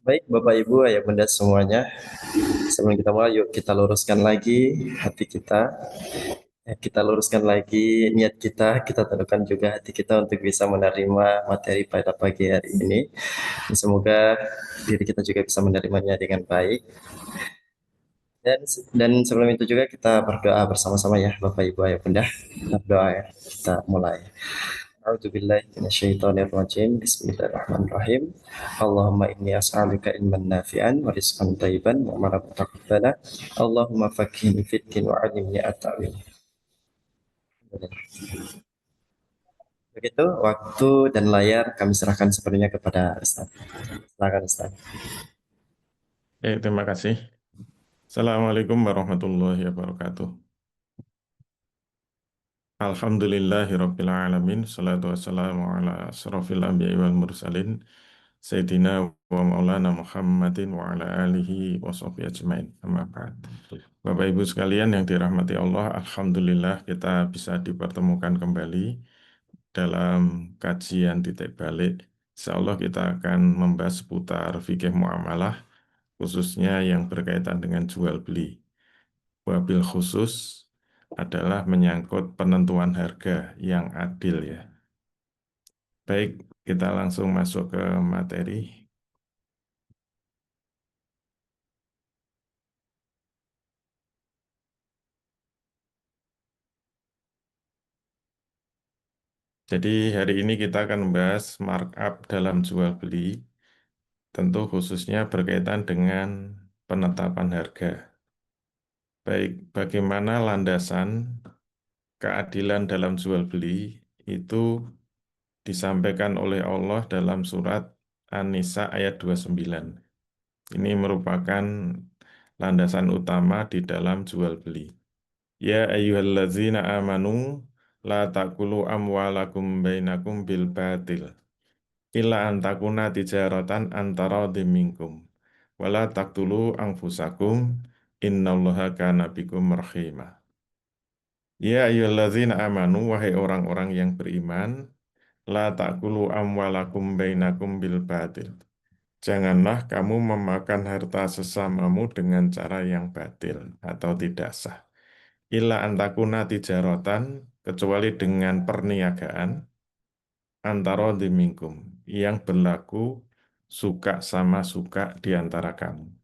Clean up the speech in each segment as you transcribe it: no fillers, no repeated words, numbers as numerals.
Baik, Bapak Ibu, Ayah Bunda semuanya. Sebelum kita mulai, yuk kita luruskan lagi hati kita. Kita luruskan lagi niat kita. Kita tentukan juga hati kita untuk bisa menerima materi pada pagi hari ini. Dan semoga diri kita juga bisa menerimanya dengan baik. Dan dan sebelum itu juga kita berdoa bersama-sama ya, Bapak Ibu, Ayah Bunda. Kita berdoa ya. Kita mulai. A'udzubillahi minasyaitonirrajim. Bismillahirrahmanirrahim. Allahumma inni as'aluka ilman nafi'an wa rizqan thayyiban wa amalan mutaqabbala. Allahumma faqqihni fid-din wa 'allimni at-ta'wil. Begitu waktu dan layar kami serahkan sepenuhnya kepada Ustaz. Silakan Ustaz. Terima kasih. Assalamualaikum warahmatullahi wabarakatuh. Alhamdulillahirabbil alamin. Salatu wassalamu ala asrofil anbiya'i wal mursalin. Sayyidina wa maulana Muhammadin wa ala alihi wa sahbihi ajmain. Amma ba'd. Bapak Ibu sekalian yang dirahmati Allah, alhamdulillah kita bisa dipertemukan kembali dalam kajian titik balik. Insyaallah kita akan membahas seputar fikih muamalah, khususnya yang berkaitan dengan jual beli. Wabil khusus adalah menyangkut penentuan harga yang adil ya. Baik, kita langsung masuk ke materi. Jadi hari ini kita akan membahas markup dalam jual beli, tentu khususnya berkaitan dengan penetapan harga. Baik, bagaimana landasan keadilan dalam jual beli itu disampaikan oleh Allah dalam surat An-Nisa ayat 29. Ini merupakan landasan utama di dalam jual beli. Ya ayyuhallazina amanu la taqulu amwalakum bainakum bil batil illa an takuna tijaratan antara minkum wala taqtulu anfusakum innallaha kana bikum rahima. Ya ayyuhallazina amanu, wahai orang-orang yang beriman, la taqulu amwalakum bainakum bil batil. Janganlah kamu memakan harta sesamamu dengan cara yang batil atau tidak sah. Illa antakuna tijarotan, kecuali dengan perniagaan antara dimingkum yang berlaku suka sama suka di antara kamu.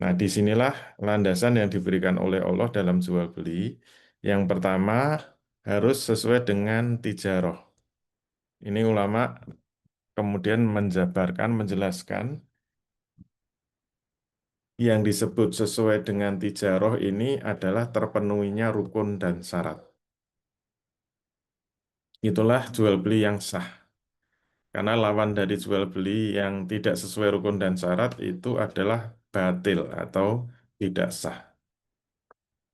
Nah, disinilah landasan yang diberikan oleh Allah dalam jual beli. Yang pertama harus sesuai dengan tijaroh. Ini ulama kemudian menjabarkan, menjelaskan yang disebut sesuai dengan tijaroh ini adalah terpenuhinya rukun dan syarat. Itulah jual beli yang sah. Karena lawan dari jual beli yang tidak sesuai rukun dan syarat itu adalah batil atau tidak sah.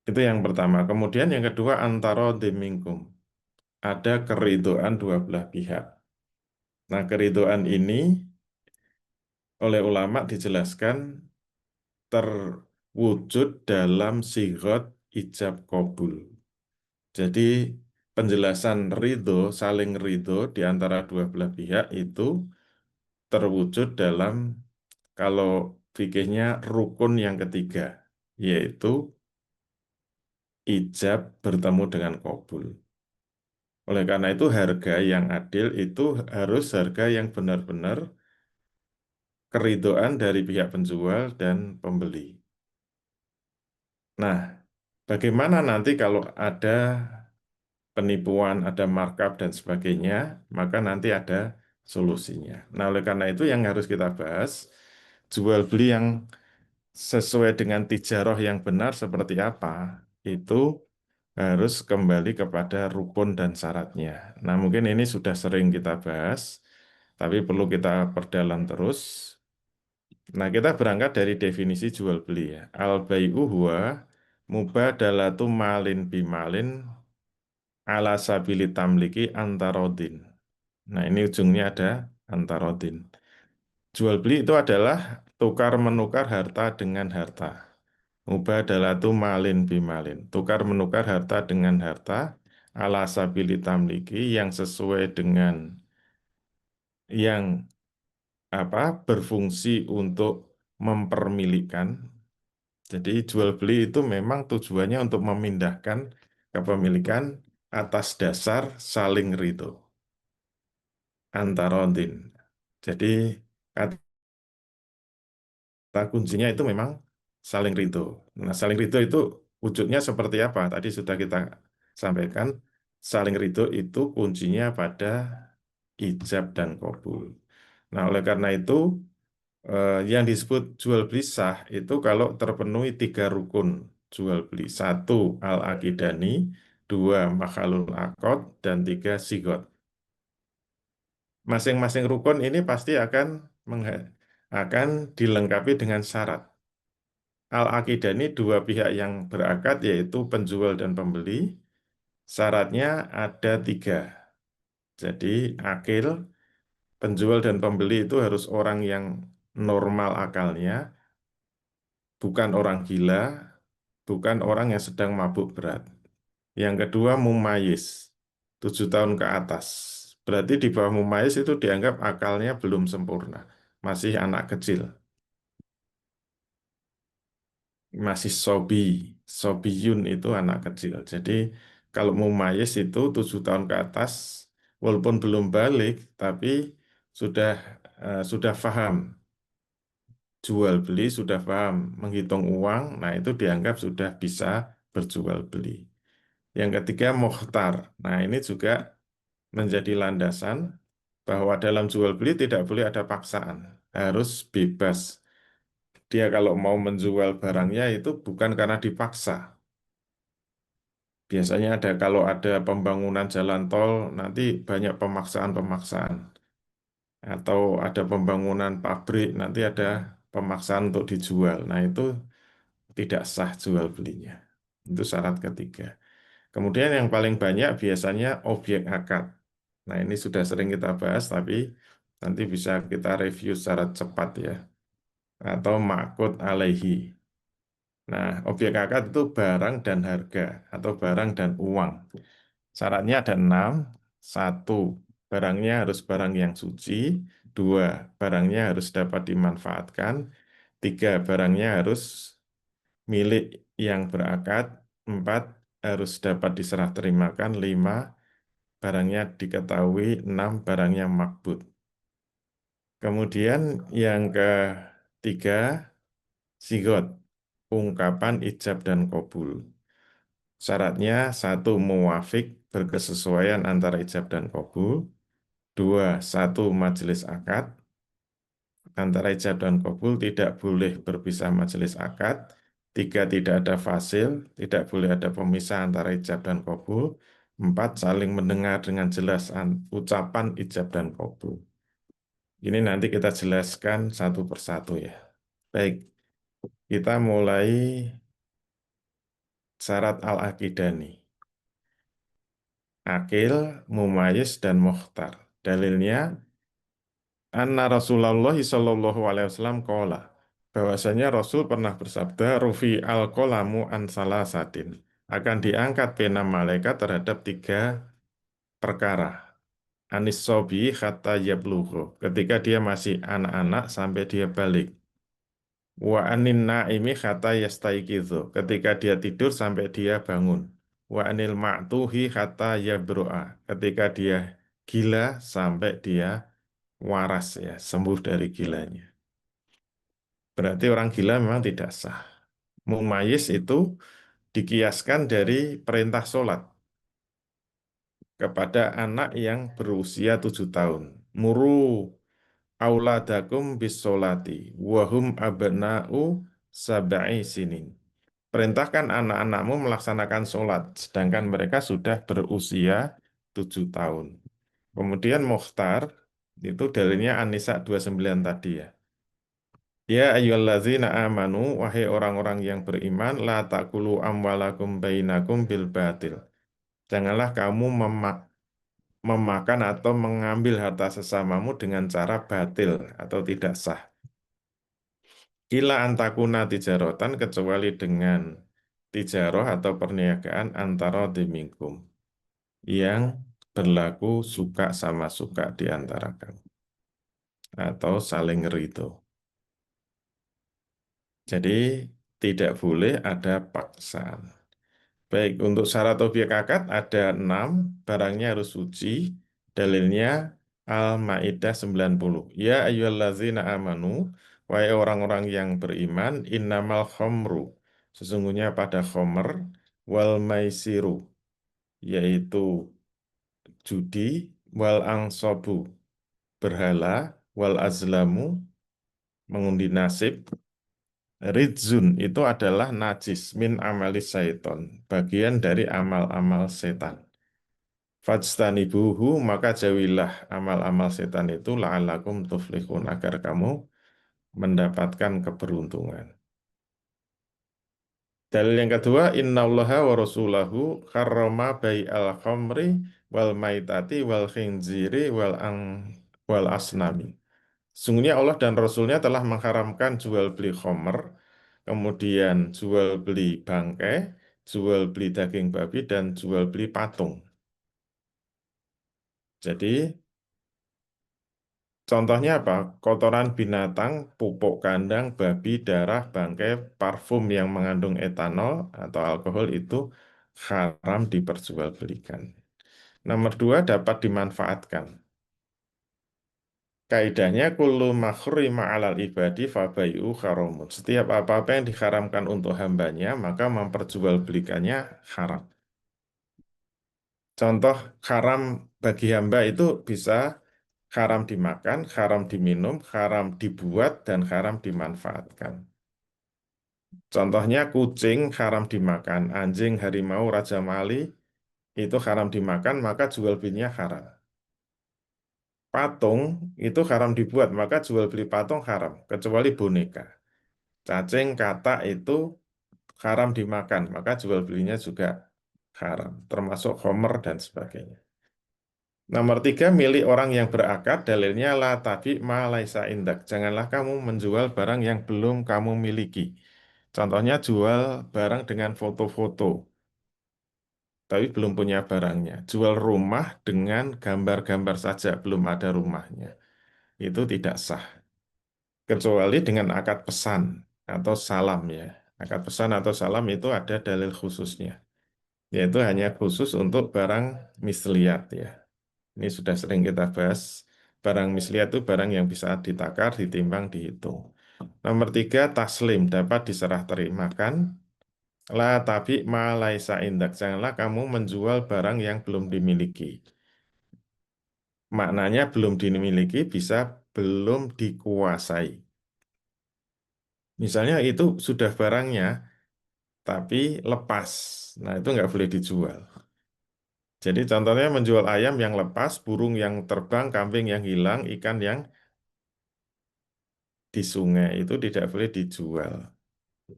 Itu yang pertama. Kemudian yang kedua antara demingkum. Ada keridhaan dua belah pihak. Nah, keridhaan ini oleh ulama dijelaskan terwujud dalam sigot ijab kabul. Jadi penjelasan ridho, saling ridho di antara dua belah pihak itu terwujud dalam, kalau fikihnya, rukun yang ketiga, yaitu ijab bertemu dengan kabul. Oleh karena itu harga yang adil itu harus harga yang benar-benar keridhaan dari pihak penjual dan pembeli. Nah, bagaimana nanti kalau ada penipuan, ada markup dan sebagainya, maka nanti ada solusinya. Nah, oleh karena itu yang harus kita bahas, jual beli yang sesuai dengan tijaroh yang benar seperti apa, itu harus kembali kepada rukun dan syaratnya. Nah, mungkin ini sudah sering kita bahas, tapi perlu kita perdalam terus. Nah, kita berangkat dari definisi jual beli ya. Al-bai'u huwa mubadalatu malin bimalin ala sabili tamliki antarodin. Nah, ini ujungnya ada antarodin. Jual beli itu adalah tukar menukar harta dengan harta. Mubadalatu malin bimalin. Tukar menukar harta dengan harta ala sabili tamliki yang sesuai dengan yang berfungsi untuk mempermilikkan. Jadi jual beli itu memang tujuannya untuk memindahkan kepemilikan atas dasar saling ridho antara ondin. Jadi kata kuncinya itu memang saling ridho. Nah, saling ridho itu wujudnya seperti apa? Tadi sudah kita sampaikan, saling ridho itu kuncinya pada ijab dan kabul. Nah, oleh karena itu, yang disebut jual beli sah itu kalau terpenuhi tiga rukun jual beli. Satu, al-aqidani, dua, makhalul akad, dan tiga, sigot. Masing-masing rukun ini pasti akan dilengkapi dengan syarat. Al-aqidani dua pihak yang berakad yaitu penjual dan pembeli. Syaratnya ada tiga. Jadi akil, penjual dan pembeli itu harus orang yang normal akalnya, bukan orang gila, bukan orang yang sedang mabuk berat. Yang kedua mumayis, 7 tahun ke atas. Berarti di bawah mumayis itu dianggap akalnya belum sempurna, masih anak kecil, masih sobiyun itu anak kecil. Jadi kalau mumayis itu 7 tahun ke atas, walaupun belum balik, tapi sudah sudah paham jual beli, sudah paham menghitung uang, nah itu dianggap sudah bisa berjual beli. Yang ketiga, mukhtar. Nah, ini juga menjadi landasan bahwa dalam jual beli tidak boleh ada paksaan, harus bebas. Dia kalau mau menjual barangnya itu bukan karena dipaksa. Biasanya kalau ada pembangunan jalan tol, nanti banyak pemaksaan-pemaksaan. Atau ada pembangunan pabrik, nanti ada pemaksaan untuk dijual. Nah, itu tidak sah jual belinya. Itu syarat ketiga. Kemudian yang paling banyak biasanya objek akad. Nah, ini sudah sering kita bahas, tapi nanti bisa kita review secara cepat ya. Atau ma'qud alaihi. Nah, objek akad itu barang dan harga, atau barang dan uang. Syaratnya ada 6. Satu, barangnya harus barang yang suci. Dua, barangnya harus dapat dimanfaatkan. Tiga, barangnya harus milik yang berakad. Empat, harus dapat diserah terimakan. Lima, barangnya diketahui. Enam, barangnya makbut. Kemudian yang ketiga, sigot, ungkapan ijab dan kabul. Syaratnya satu, muwafik, berkesesuaian antara ijab dan kabul. Dua, satu majelis akad. Antara ijab dan kabul tidak boleh berpisah majelis akad. Tiga, tidak ada fasil, tidak boleh ada pemisah antara ijab dan kabul. Empat, saling mendengar dengan jelas ucapan ijab dan kabul. Ini nanti kita jelaskan satu persatu ya. Baik, kita mulai syarat al-aqidani. Akil, mumayyiz, dan mukhtar. Dalilnya, anna Rasulullah sallallahu alaihi wasallam qala, bahwasanya Rasul pernah bersabda, rufi al-qalamu an salasatin, akan diangkat pena malaikat terhadap tiga perkara. Anis sobi hatta yablughu, ketika dia masih anak-anak sampai dia balik. Wa anin naimi hatta yastaiqidhu, ketika dia tidur sampai dia bangun. Wa anil ma'tuhi hatta yabro'a, ketika dia gila sampai dia waras ya, sembuh dari gilanya. Berarti orang gila memang tidak sah. Mumayyiz itu dikiaskan dari perintah sholat kepada anak yang berusia 7 tahun. Muru auladakum bis sholati wahum abna'u sab'i sinin. Perintahkan anak-anakmu melaksanakan sholat, sedangkan mereka sudah berusia 7 tahun. Kemudian mukhtar, itu dalilnya An-Nisa 29 tadi ya. Ya ayyuhallazina amanu, wahai orang-orang yang beriman, la ta'kulu amwalakum bainakum bil batil. Janganlah kamu memakan atau mengambil harta sesamamu dengan cara batil atau tidak sah. Ila antakuna tijarotan, kecuali dengan tijaroh atau perniagaan antara dimingkum yang berlaku suka sama suka di antara kamu. atau saling ridho. Jadi tidak boleh ada paksaan. Baik, untuk syarat objek akad ada 6, barangnya harus suci, dalilnya Al-Ma'idah 90. Ya ayyuhallazina amanu, wahai orang-orang yang beriman, innamal khomru, sesungguhnya pada khomer, wal maisiru, yaitu judi, wal angsobu, berhala, wal azlamu, mengundi nasib, rizun itu adalah najis min amalis syaiton, bagian dari amal-amal setan. Fajtanibuhu maka jauhilah amal-amal setan itu la'allakum tuflihun agar kamu mendapatkan keberuntungan. Dalil yang kedua, innallaha wa rasulahu harrama bai'al khamri wal maitati wal khinziri wal asnami. Sungguhnya Allah dan Rasulnya telah mengharamkan jual beli khamr, kemudian jual beli bangkai, jual beli daging babi, dan jual beli patung. Jadi contohnya apa? Kotoran binatang, pupuk kandang, babi, darah, bangkai, parfum yang mengandung etanol atau alkohol itu haram diperjualbelikan. Nomor dua, dapat dimanfaatkan. Kaidahnya kullu makhrima alal ibadi fabayu haramun. Setiap apa-apa yang diharamkan untuk hambanya, maka memperjualbelikannya haram. Contoh haram bagi hamba itu bisa haram dimakan, haram diminum, haram dibuat, dan haram dimanfaatkan. Contohnya kucing haram dimakan, anjing, harimau, raja mali itu haram dimakan, maka jual belinya haram. Patung itu haram dibuat, maka jual beli patung haram, kecuali boneka. Cacing, katak itu haram dimakan, maka jual belinya juga haram, termasuk homer dan sebagainya. Nomor tiga, milik orang yang berakad, dalilnya la tabi ma laisa indak. Janganlah kamu menjual barang yang belum kamu miliki. Contohnya jual barang dengan foto-foto, tapi belum punya barangnya. Jual rumah dengan gambar-gambar saja, belum ada rumahnya. Itu tidak sah. Kecuali dengan akad pesan atau salam ya. Akad pesan atau salam itu ada dalil khususnya. Yaitu hanya khusus untuk barang misliat ya. Ini sudah sering kita bahas. Barang misliat itu barang yang bisa ditakar, ditimbang, dihitung. Nomor tiga, taslim dapat diserah terimakan. La tabi ma laisa indak. Janganlah kamu menjual barang yang belum dimiliki. Maknanya belum dimiliki bisa belum dikuasai. Misalnya itu sudah barangnya, tapi lepas. Nah itu nggak boleh dijual. Jadi contohnya menjual ayam yang lepas, burung yang terbang, kambing yang hilang, ikan yang di sungai itu tidak boleh dijual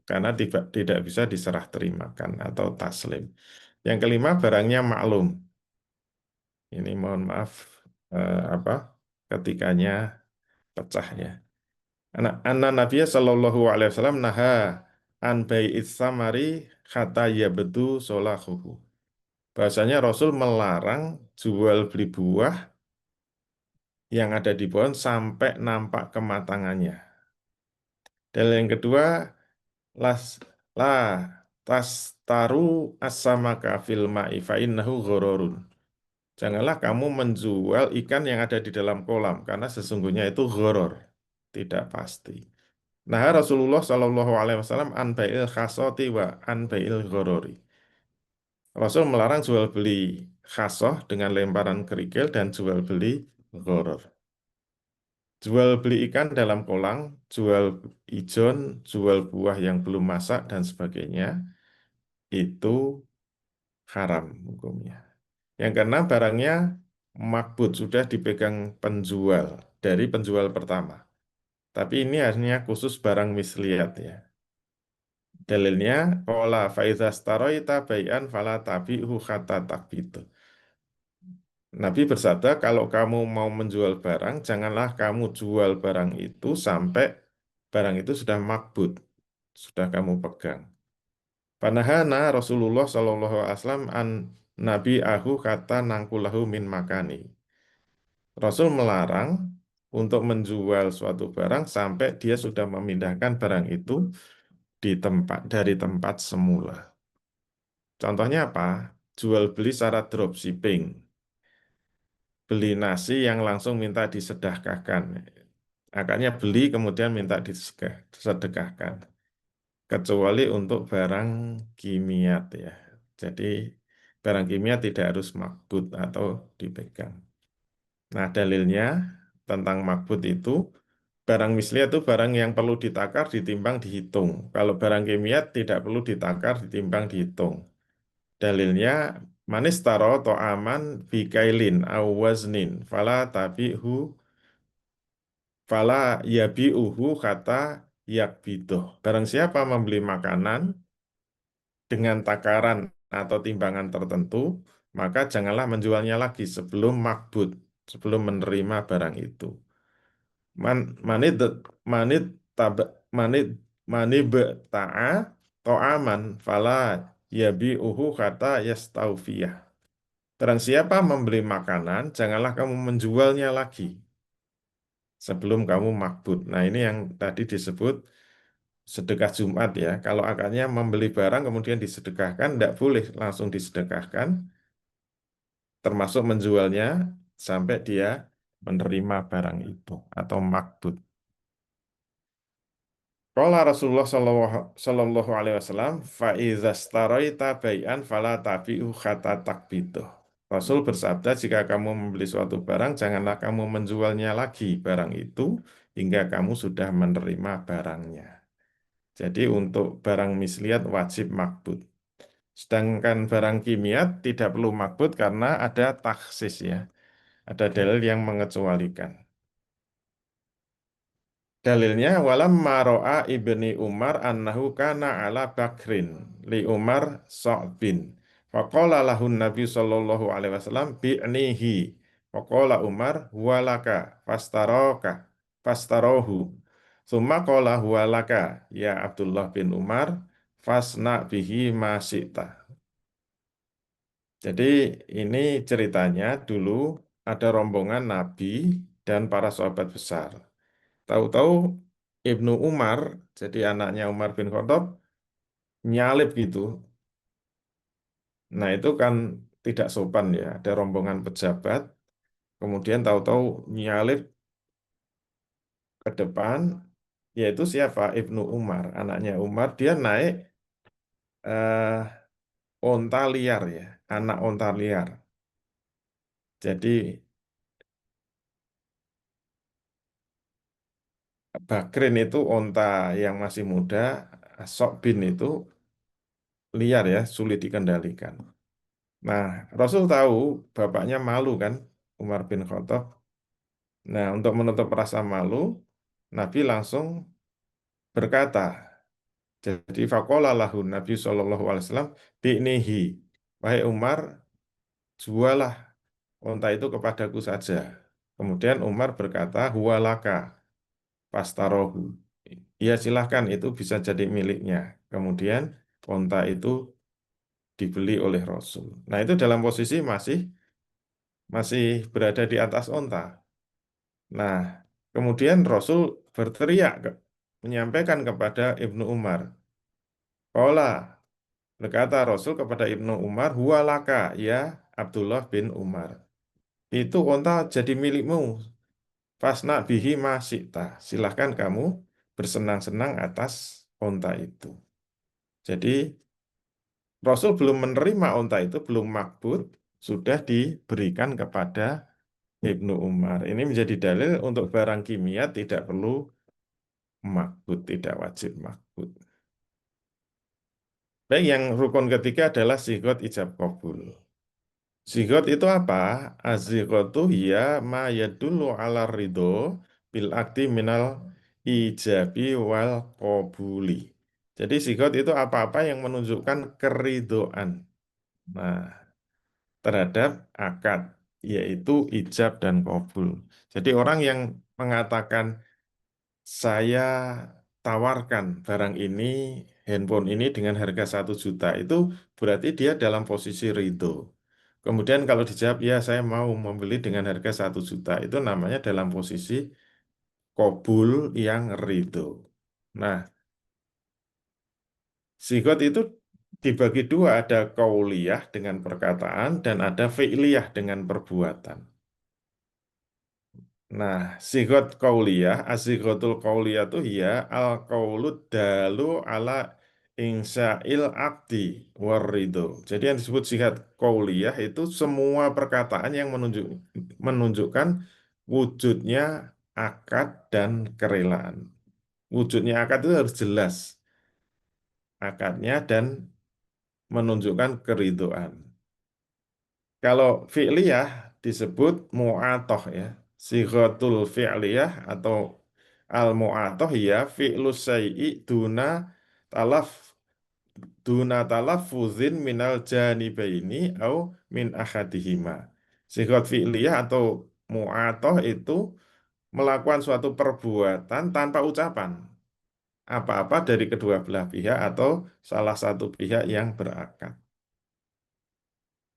karena tidak bisa diserah terimakan atau taslim. Yang kelima barangnya maklum. Ini mohon maaf apa ketikanya pecah ya. Anna Nabiya Shallallahu Alaihi Wasallam naha an bai'is samari kata yabdu solahuhu. Bahasanya Rasul melarang jual beli buah yang ada di pohon sampai nampak kematangannya. Dan yang kedua, las la tas taru asamaka fil ma'i fa innahu ghororun. Janganlah kamu menjual ikan yang ada di dalam kolam karena sesungguhnya itu ghoror, tidak pasti. Nah, Rasulullah Shallallahu Alaihi Wasallam an bai'il khasoti wa an bai'il ghorori. Rasul melarang jual beli khasoh dengan lemparan kerikil dan jual beli ghoror. Jual beli ikan dalam kolam, jual ijon, jual buah yang belum masak dan sebagainya itu haram hukumnya. Yang keenam barangnya makbut sudah dipegang penjual dari penjual pertama. Tapi ini hanya khusus barang misliat ya. Dalilnya qala fa idza staroita bai'an fala tabi'hu hatta takbitu. Nabi bersabda, kalau kamu mau menjual barang, janganlah kamu jual barang itu sampai barang itu sudah makbut, sudah kamu pegang. Panahana Rasulullah Shallallahu Alaihi Wasallam an Nabi ahu kata nangkulahu min makani. Rasul melarang untuk menjual suatu barang sampai dia sudah memindahkan barang itu dari tempat semula. Contohnya apa? Jual beli secara dropshipping. Beli nasi yang langsung minta disedekahkan. Akadnya beli kemudian minta disedekahkan. Kecuali untuk barang kimia ya. Jadi barang kimia tidak harus makbut atau dipegang. Nah, dalilnya tentang makbut itu barang mislia itu barang yang perlu ditakar, ditimbang, dihitung. Kalau barang kimia tidak perlu ditakar, ditimbang, dihitung. Dalilnya manis taro to'aman bikailin au waznin fala yabi'uhu kata yakbidoh. Barang siapa membeli makanan dengan takaran atau timbangan tertentu, maka janganlah menjualnya lagi sebelum makbut, sebelum menerima barang itu. Manit manit tab manit manib ta'a to'aman fala yabi'uhu kata yastaufiyah. Barang siapa membeli makanan, janganlah kamu menjualnya lagi sebelum kamu makbut. Nah, ini yang tadi disebut sedekah Jumat ya. Kalau akadnya membeli barang kemudian disedekahkan, tidak boleh langsung disedekahkan, termasuk menjualnya sampai dia menerima barang itu atau makbut. Qala Rasulullah sallallahu alaihi wasallam, fa idza staraita bai'an fala tabi'u hatta takbiduh. Rasul bersabda, jika kamu membeli suatu barang, janganlah kamu menjualnya lagi barang itu hingga kamu sudah menerima barangnya. Jadi untuk barang misliat wajib makbut. Sedangkan barang kimia tidak perlu makbut karena ada taksis ya. Ada dalil yang mengecualikan. Dalilnya walam maro'a ibni Umar annahu kana ala bakrin li Umar so'bin. Faqala lahun Nabi sallallahu alaihi wasallam bi'nihi. Faqala Umar huwalaka fastarohu. Summa qala huwalaka ya Abdullah bin Umar fasna bihi masita. Jadi ini ceritanya dulu ada rombongan Nabi dan para sahabat besar. Tahu-tahu Ibnu Umar, jadi anaknya Umar bin Khattab, nyalip gitu. Nah itu kan tidak sopan ya, ada rombongan pejabat, kemudian tahu-tahu nyalip ke depan, yaitu siapa? Ibnu Umar, anaknya Umar, dia naik onta liar ya, anak onta liar. Jadi Bakrin itu onta yang masih muda, Sokbin itu liar ya, sulit dikendalikan. Nah, Rasul tahu bapaknya malu kan, Umar bin Khattab. Nah, untuk menutup rasa malu, Nabi langsung berkata, jadi faqala lahu Nabi Shallallahu Alaihi Wasallam bi'nihi, wahai Umar, jualah onta itu kepadaku saja. Kemudian Umar berkata, huwalaka fastarohu. Ya silahkan itu bisa jadi miliknya. Kemudian onta itu dibeli oleh Rasul. Nah itu dalam posisi masih berada di atas onta. Nah kemudian Rasul berteriak menyampaikan kepada Ibnu Umar. Qala berkata Rasul kepada Ibnu Umar, huwalaka ya Abdullah bin Umar. Itu onta jadi milikmu. Fasna bihi masyikta. Silahkan kamu bersenang-senang atas onta itu. Jadi Rasul belum menerima onta itu, belum makbut, sudah diberikan kepada Ibnu Umar. Ini menjadi dalil untuk barang kimia tidak perlu makbut, tidak wajib makbut. Baik, yang rukun ketiga adalah sigot ijab kabul. Sigot itu apa? Azigotu ya ma yadullu ala ridho bil akti minal ijabi wal qabuli. Jadi sigot itu apa-apa yang menunjukkan keridoan. Nah, terhadap akad, yaitu ijab dan kabul. Jadi orang yang mengatakan saya tawarkan barang ini, handphone ini dengan harga 1 juta, itu berarti dia dalam posisi ridho. Kemudian kalau dijawab, ya saya mau membeli dengan harga 1 juta, itu namanya dalam posisi kobul yang ridho. Nah, sigot itu dibagi dua, ada kauliyah dengan perkataan dan ada fi'liyah dengan perbuatan. Nah, sigot kauliyah, asigotul kauliyah itu ya al-qaulud dalu ala insa'il akdi warrido. Jadi yang disebut sigot kauliyah itu semua perkataan yang menunjukkan wujudnya akad dan kerelaan. Wujudnya akad itu harus jelas akadnya dan menunjukkan keridoan. Kalau fi'liyah disebut mu'atoh ya. Sighatul fi'liyah atau al-mu'atoh ya fi'lus syai'i talaf talaffuzin minal janibaini au min ahadihima. Sighat fi'liyah atau mu'atoh itu melakukan suatu perbuatan tanpa ucapan apa-apa dari kedua belah pihak atau salah satu pihak yang berakad.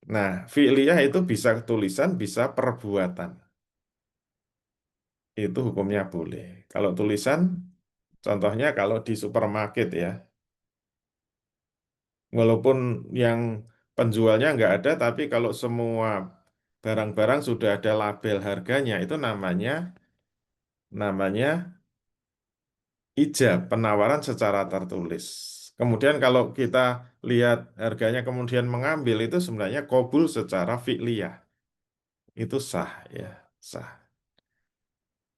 Nah, fi'liyah itu bisa tulisan, bisa perbuatan. Itu hukumnya boleh. Kalau tulisan, contohnya kalau di supermarket ya, walaupun yang penjualnya nggak ada, tapi kalau semua barang-barang sudah ada label harganya, itu namanya ijab, penawaran secara tertulis. Kemudian kalau kita lihat harganya kemudian mengambil, itu sebenarnya kobul secara fi'liyah. Itu sah ya, sah.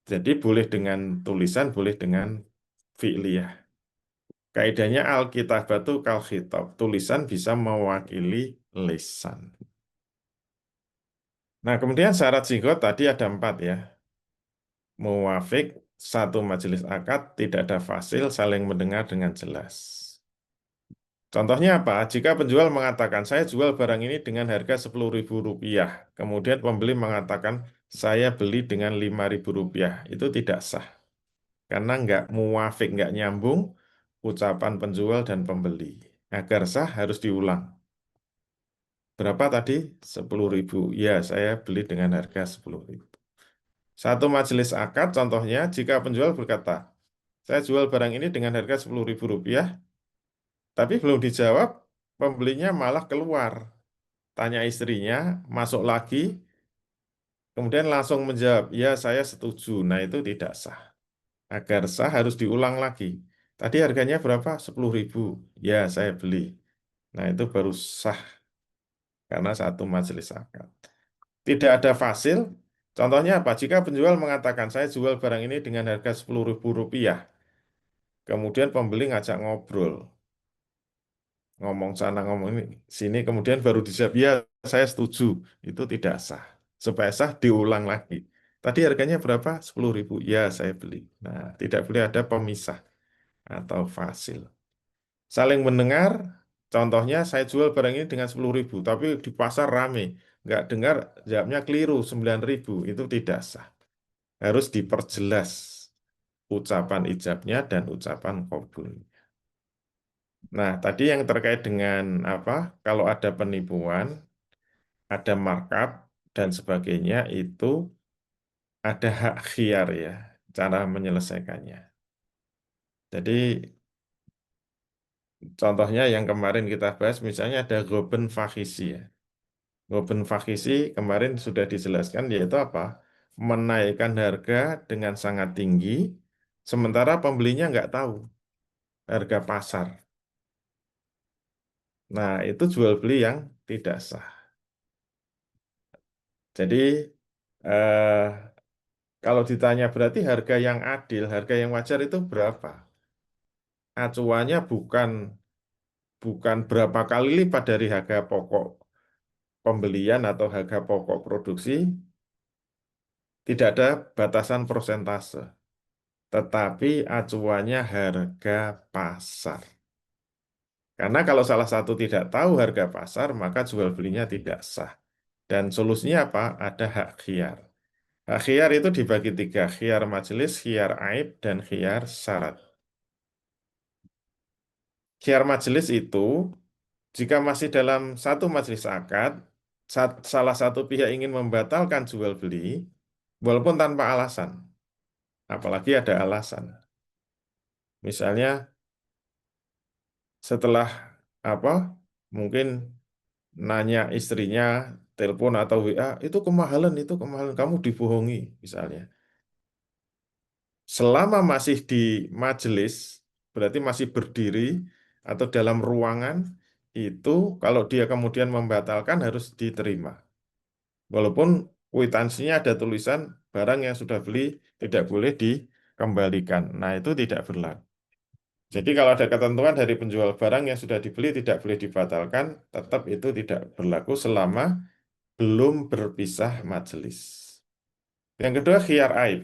Jadi boleh dengan tulisan, boleh dengan fi'liyah. Kaidahnya al-kitabatu kal khitab. Tulisan bisa mewakili lisan. Nah, kemudian syarat sigot tadi ada 4 ya. Muwafik, satu majelis akad, tidak ada fasil, saling mendengar dengan jelas. Contohnya apa? Jika penjual mengatakan, saya jual barang ini dengan harga Rp10.000. Kemudian pembeli mengatakan, saya beli dengan Rp5.000. Itu tidak sah. Karena nggak muwafik, nggak nyambung ucapan penjual dan pembeli. Agar sah harus diulang. Berapa tadi? 10.000. Ya, saya beli dengan harga 10.000. Satu majelis akad, contohnya, jika penjual berkata, saya jual barang ini dengan harga Rp10.000, tapi belum dijawab, pembelinya malah keluar. Tanya istrinya, masuk lagi, kemudian langsung menjawab, ya saya setuju. Nah, itu tidak sah. Agar sah harus diulang lagi. Tadi harganya berapa? 10.000. Ya, saya beli. Nah, itu baru sah karena satu majelis akad. Tidak ada fasil. Contohnya apa? Jika penjual mengatakan saya jual barang ini dengan harga Rp10.000, kemudian pembeli ngajak ngobrol, ngomong sana ngomong ini sini, kemudian baru dijawab ya saya setuju, itu tidak sah. Supaya sah diulang lagi. Tadi harganya berapa? 10.000. Ya saya beli. Nah, tidak boleh ada pemisah atau fasil. Saling mendengar, contohnya saya jual barang ini dengan 10.000, tapi di pasar rame. Nggak dengar, jawabnya keliru, 9.000. Itu tidak sah. Harus diperjelas ucapan ijabnya dan ucapan qabul. Nah, tadi yang terkait dengan apa? Kalau ada penipuan, ada markup, dan sebagainya, itu ada hak khiar ya, cara menyelesaikannya. Jadi, contohnya yang kemarin kita bahas, misalnya ada Goben Fakhisi ya. Goben Fakhisi kemarin sudah dijelaskan, yaitu apa? Menaikkan harga dengan sangat tinggi, sementara pembelinya nggak tahu harga pasar. Nah, itu jual beli yang tidak sah. Jadi, eh, kalau ditanya berarti harga yang adil, harga yang wajar itu berapa? Acuannya bukan berapa kali lipat dari harga pokok pembelian atau harga pokok produksi, tidak ada batasan persentase, tetapi acuannya harga pasar. Karena kalau salah satu tidak tahu harga pasar, maka jual belinya tidak sah. Dan solusinya apa? Ada hak khiyar. Hak khiyar itu dibagi tiga, khiyar majelis, khiyar aib, dan khiyar syarat. Khiyar majelis itu, jika masih dalam satu majelis akad, salah satu pihak ingin membatalkan jual beli, walaupun tanpa alasan, apalagi ada alasan. Misalnya setelah apa, mungkin nanya istrinya, telepon atau WA, itu kemahalan, kamu dibohongi, misalnya. Selama masih di majelis, berarti masih berdiri atau dalam ruangan, itu kalau dia kemudian membatalkan harus diterima. Walaupun kwitansinya ada tulisan barang yang sudah beli tidak boleh dikembalikan. Nah, itu tidak berlaku. Jadi kalau ada ketentuan dari penjual barang yang sudah dibeli tidak boleh dibatalkan, tetap itu tidak berlaku selama belum berpisah majelis. Yang kedua, khiyar aib.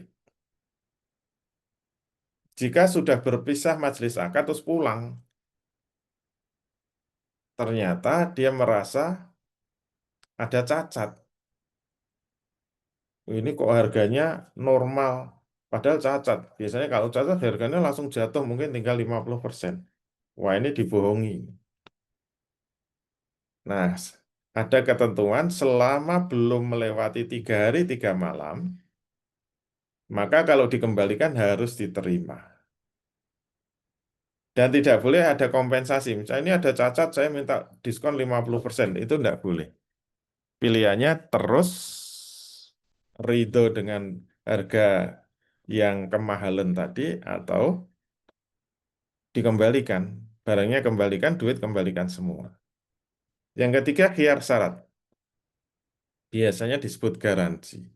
Jika sudah berpisah majelis akad terus pulang, ternyata dia merasa ada cacat. Ini kok harganya normal, padahal cacat. Biasanya kalau cacat harganya langsung jatuh, mungkin tinggal 50%. Wah, ini dibohongi. Nah, ada ketentuan selama belum melewati 3 hari 3 malam, maka kalau dikembalikan harus diterima. Dan tidak boleh ada kompensasi. Misalnya ini ada cacat, saya minta diskon 50%. Itu tidak boleh. Pilihannya terus ridho dengan harga yang kemahalan tadi atau dikembalikan. Barangnya kembalikan, duit kembalikan semua. Yang ketiga, khiyar syarat. Biasanya disebut garansi.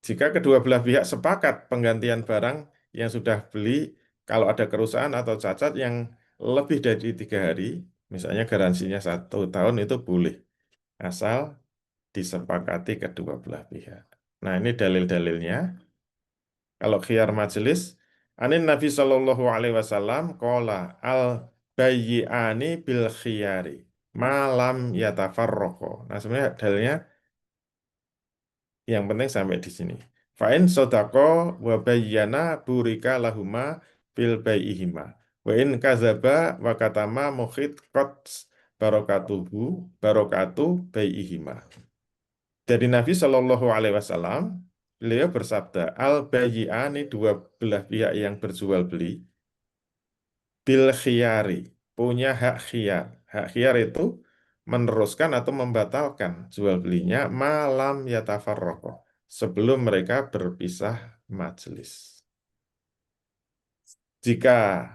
Jika kedua belah pihak sepakat penggantian barang yang sudah beli, kalau ada kerusakan atau cacat yang lebih dari 3 hari, misalnya garansinya 1 tahun itu boleh, asal disepakati kedua belah pihak. Nah, ini dalil-dalilnya. Kalau khiyar majelis, anin Nabi Shallallahu Alaihi Wasallam kola al bayyi'ani bil khiyari malam yatafarroko. Nah, sebenarnya dalilnya yang penting sampai di sini. Fa'in sodako wa bayyana burika lahuma bil bayyihima. Wa in kazaba wa katama mukhid qad barokatuhu barokatu bayyihima. Dari Nabi Shallallahu Alaihi Wasallam, beliau bersabda, al bayyi'ani, dua belah pihak yang berjual beli, bil khiyari, punya hak khiyar. Hak khiyar itu meneruskan atau membatalkan jual belinya malam yatafarraqo, sebelum mereka berpisah majelis. Jika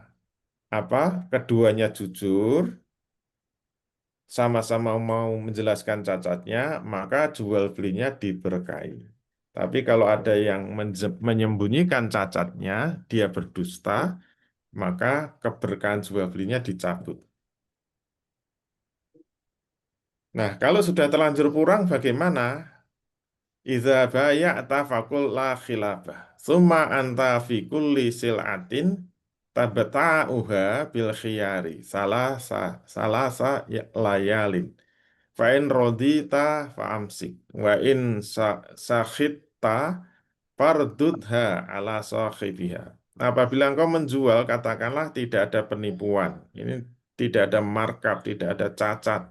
keduanya jujur, sama-sama mau menjelaskan cacatnya, maka jual belinya diberkahi. Tapi kalau ada yang menyembunyikan cacatnya, dia berdusta, maka keberkahan jual belinya dicabut. Nah, kalau sudah terlanjur kurang, bagaimana? Idza baya'ta faqul la khilafah. Summa anta fi kulli sil'atin tabta'uha bil khiyari. Salasa layalin. Fa'in rodita fa'amsik. Wa in sakhitta fardudha ala sahibiha. Apabila engkau menjual, katakanlah tidak ada penipuan. Ini tidak ada markup, tidak ada cacat.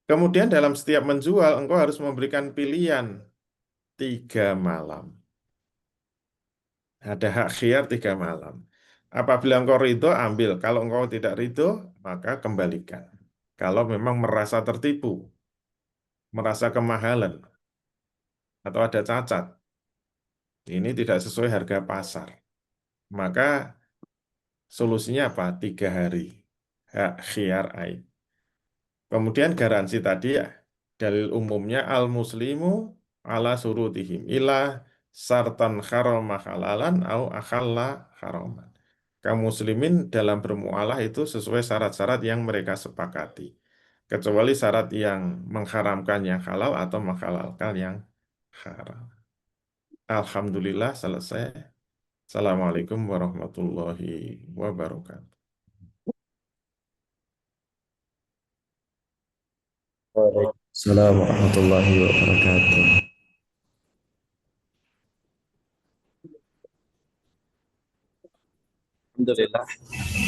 Kemudian dalam setiap menjual, engkau harus memberikan pilihan 3 malam. Ada hak khiyar 3 malam. Apabila engkau ridho, ambil. Kalau engkau tidak ridho, maka kembalikan. Kalau memang merasa tertipu, merasa kemahalan, atau ada cacat, ini tidak sesuai harga pasar. Maka solusinya apa? 3 hari. Hak khiyar aib. Kemudian garansi tadi ya, dalil umumnya al-muslimu ala surutihim ila sartan harama halalan au akhalla haraman. Kaum muslimin dalam bermualah itu sesuai syarat-syarat yang mereka sepakati. Kecuali syarat yang mengharamkan yang halal atau menghalalkan yang haram. Alhamdulillah selesai. Assalamualaikum warahmatullahi wabarakatuh. Waalaikumsalam warahmatullahi wabarakatuh. Alhamdulillah,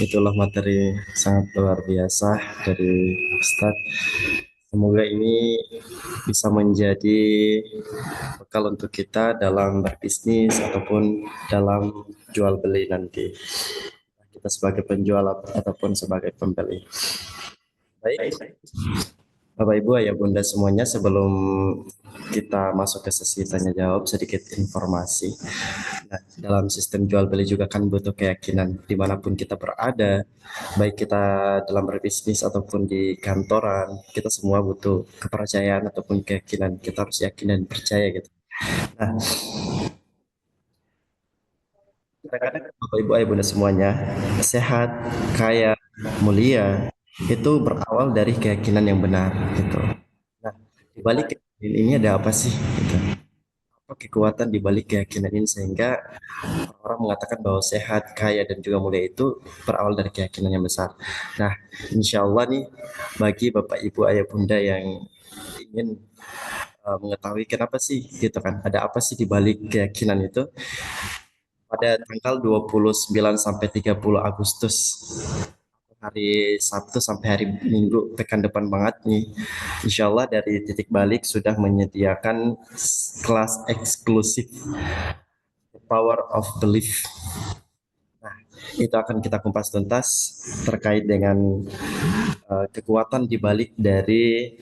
itulah materi sangat luar biasa dari Ustadz. Semoga ini bisa menjadi bekal untuk kita dalam berbisnis ataupun dalam jual beli nanti. Kita sebagai penjual ataupun sebagai pembeli. Baik, Bapak Ibu Ayah Bunda semuanya, sebelum kita masuk ke sesi tanya jawab, sedikit informasi. Nah, dalam sistem jual beli juga kan butuh keyakinan dimanapun kita berada, baik kita dalam berbisnis ataupun di kantoran, kita semua butuh kepercayaan ataupun keyakinan. Kita harus yakin dan percaya gitu. Nah, kadang-kadang Bapak Ibu Ayah Bunda semuanya, sehat, kaya, mulia, itu berawal dari keyakinan yang benar gitu. Nah, di balik keyakinan ini ada apa sih? Gitu. Apa kekuatan di balik keyakinan ini sehingga orang mengatakan bahwa sehat, kaya, dan juga mulia itu berawal dari keyakinan yang besar. Nah, insya Allah nih, bagi Bapak, Ibu, Ayah, Bunda yang ingin mengetahui kenapa sih gitu kan, ada apa sih di balik keyakinan itu, pada tanggal 29 sampai 30 Agustus, hari Sabtu sampai hari Minggu pekan depan banget nih, insya Allah dari Titik Balik sudah menyediakan kelas eksklusif The Power of Belief. Itu akan kita kupas tuntas terkait dengan kekuatan dibalik dari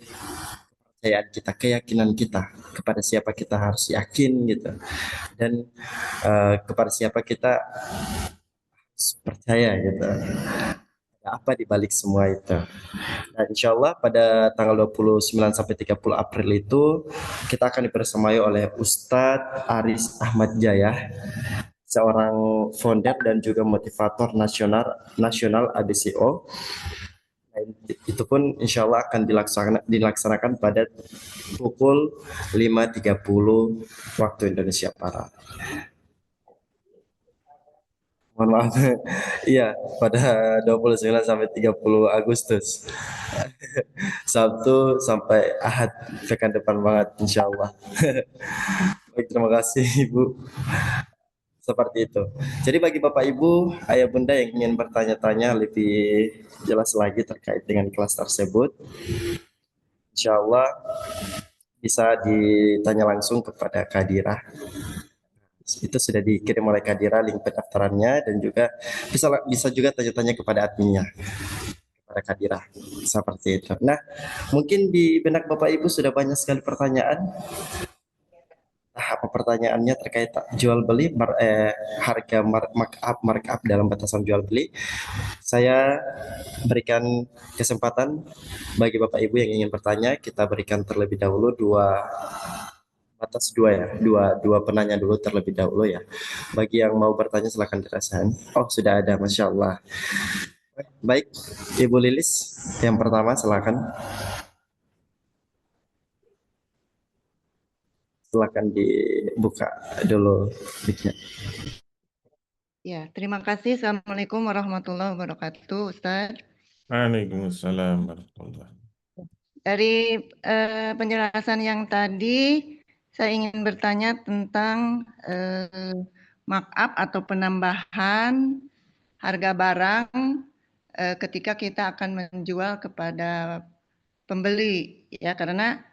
kepercayaan kita, keyakinan kita, kepada siapa kita harus yakin gitu, dan kepada siapa kita harus percaya gitu. Ada apa di balik semua itu? Nah, insya Allah pada tanggal 29 sampai 30 April itu kita akan dipersemai oleh Ustadz Aris Ahmad Jaya, seorang founder dan juga motivator nasional nasional ABCO. Nah, itu pun insya Allah akan dilaksanakan pada pukul 5.30 waktu Indonesia Barat. Mohon maaf. Iya, pada 29 sampai 30 Agustus. Sabtu sampai Ahad pekan depan banget insya Allah. Baik, terima kasih Ibu. Seperti itu. Jadi bagi Bapak Ibu, Ayah Bunda yang ingin bertanya-tanya lebih jelas lagi terkait dengan kelas tersebut, insya Allah bisa ditanya langsung kepada Kadira. Itu sudah dikirim oleh Kadira link pendaftarannya, dan juga bisa bisa juga tanya-tanya kepada adminnya, kepada Kadira. Seperti itu. Nah, mungkin di benak Bapak Ibu sudah banyak sekali pertanyaan. Nah, apa pertanyaannya terkait jual beli, harga markup dalam batasan jual beli? Saya berikan kesempatan bagi Bapak Ibu yang ingin bertanya, kita berikan terlebih dahulu dua ya, dua penanya dulu terlebih dahulu ya. Bagi yang mau bertanya silakan dirasakan. Oh, sudah ada, Masya Allah. Baik, Ibu Lilis, yang pertama silakan. Silakan dibuka dulu mic-nya. Ya, terima kasih. Assalamualaikum warahmatullahi wabarakatuh, Ustaz. Waalaikumsalam warahmatullahi. Dari penjelasan yang tadi, saya ingin bertanya tentang markup atau penambahan harga barang ketika kita akan menjual kepada pembeli, ya, karena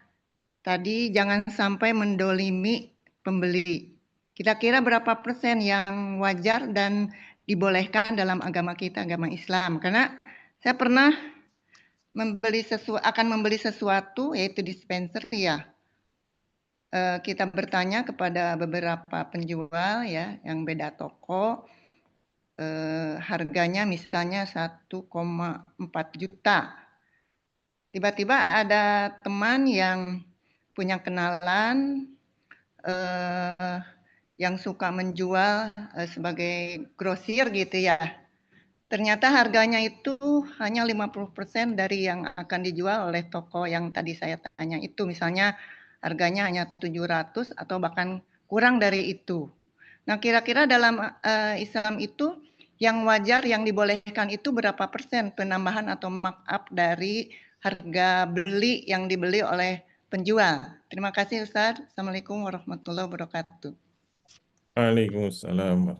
tadi jangan sampai mendolimi pembeli. Kira-kira berapa persen yang wajar dan dibolehkan dalam agama kita, agama Islam? Karena saya pernah akan membeli sesuatu, yaitu dispenser ya. Kita bertanya kepada beberapa penjual ya yang beda toko, harganya misalnya 1,4 juta. Tiba-tiba ada teman yang punya kenalan yang suka menjual sebagai grosir gitu ya. Ternyata harganya itu hanya 50% dari yang akan dijual oleh toko yang tadi saya tanya itu. Misalnya harganya hanya 700 atau bahkan kurang dari itu. Nah, kira-kira dalam Islam itu yang wajar, yang dibolehkan itu berapa persen penambahan atau markup dari harga beli yang dibeli oleh penjual? Terima kasih Ustaz. Assalamualaikum warahmatullahi wabarakatuh. Waalaikumsalam.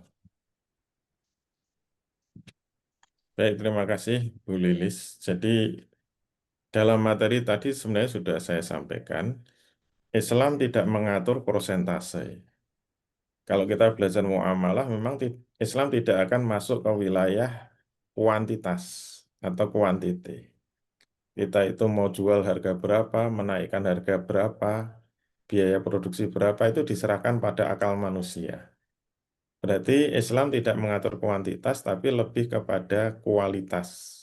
Baik, terima kasih Bu Lilis. Jadi dalam materi tadi sebenarnya sudah saya sampaikan, Islam tidak mengatur persentase. Kalau kita belajar muamalah, memang Islam tidak akan masuk ke wilayah kuantitas atau kuantiti. Kita itu mau jual harga berapa, menaikkan harga berapa, biaya produksi berapa, itu diserahkan pada akal manusia. Berarti Islam tidak mengatur kuantitas, tapi lebih kepada kualitas.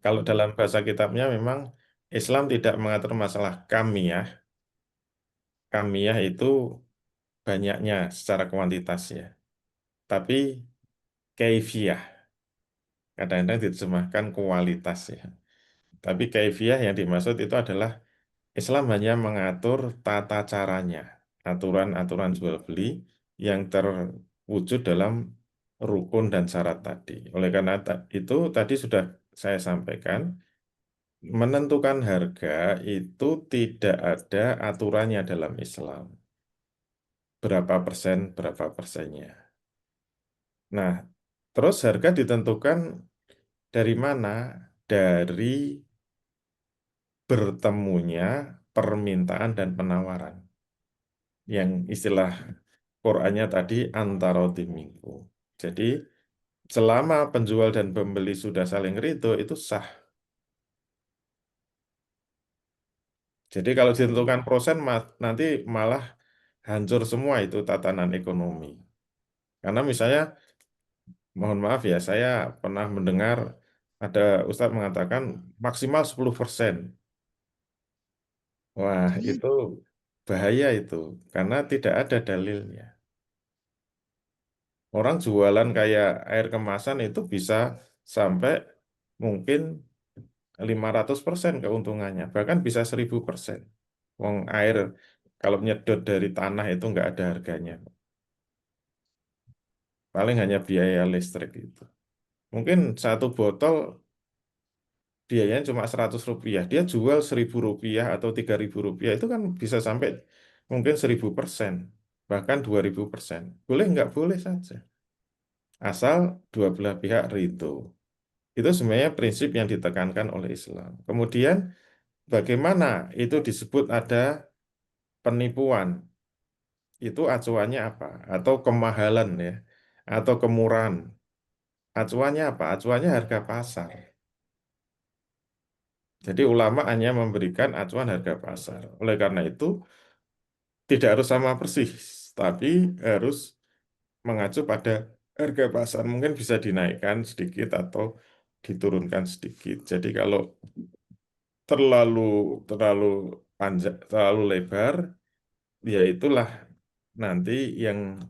Kalau dalam bahasa kitabnya memang Islam tidak mengatur masalah kamiyah. Kamiyah itu banyaknya secara kuantitas ya. Tapi kaifiyah, kadang-kadang diterjemahkan kualitas ya. Tapi kaifiyah yang dimaksud itu adalah Islam hanya mengatur tata caranya, aturan-aturan jual beli yang terwujud dalam rukun dan syarat tadi. Oleh karena itu tadi sudah saya sampaikan, menentukan harga itu tidak ada aturannya dalam Islam. Berapa persennya. Nah, terus harga ditentukan dari mana? Dari bertemunya permintaan dan penawaran. Yang istilah Qur'annya tadi antara minggu. Jadi selama penjual dan pembeli sudah saling ridho itu sah. Jadi kalau ditentukan persen nanti malah hancur semua itu tatanan ekonomi. Karena misalnya, mohon maaf ya, saya pernah mendengar ada Ustadz mengatakan maksimal 10%. Wah, itu bahaya itu, karena tidak ada dalilnya. Orang jualan kayak air kemasan itu bisa sampai mungkin 500% keuntungannya, bahkan bisa 1000%. Wong air kalau nyedot dari tanah itu nggak ada harganya. Paling hanya biaya listrik itu. Mungkin satu botol biayanya cuma 100 rupiah. Dia jual 1000 rupiah atau 3000 rupiah. Itu kan bisa sampai mungkin 1000%. Bahkan 2000%. Boleh nggak boleh saja. Asal dua belah pihak ridho. Itu sebenarnya prinsip yang ditekankan oleh Islam. Kemudian bagaimana itu disebut ada penipuan? Itu acuannya apa? Atau kemahalan ya? Atau kemurahan? Acuannya apa? Acuannya harga pasar. Jadi ulama hanya memberikan acuan harga pasar. Oleh karena itu, tidak harus sama persis, tapi harus mengacu pada harga pasar. Mungkin bisa dinaikkan sedikit atau diturunkan sedikit. Jadi kalau terlalu terlalu panjang, terlalu lebar, ya itulah nanti yang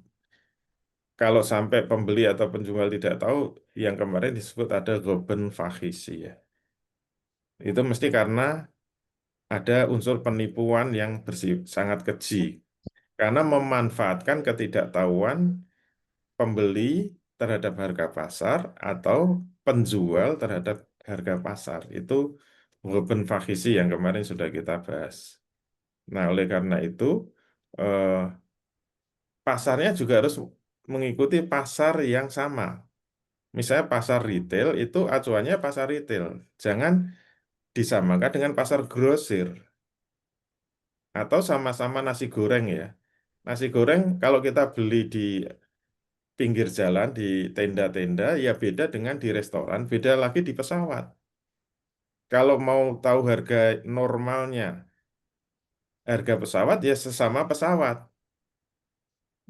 kalau sampai pembeli atau penjual tidak tahu, yang kemarin disebut ada Goben Fahisi ya. Itu mesti karena ada unsur penipuan yang sangat keji. Karena memanfaatkan ketidaktahuan pembeli terhadap harga pasar atau penjual terhadap harga pasar. Itu Goben Fahisi yang kemarin sudah kita bahas. Nah, oleh karena itu, eh, pasarnya juga harus mengikuti pasar yang sama. Misalnya pasar retail itu acuannya pasar retail. Jangan disamakan dengan pasar grosir. Atau sama-sama nasi goreng ya. Nasi goreng kalau kita beli di pinggir jalan, di tenda-tenda, ya beda dengan di restoran, beda lagi di pesawat. Kalau mau tahu harga normalnya, harga pesawat ya sesama pesawat.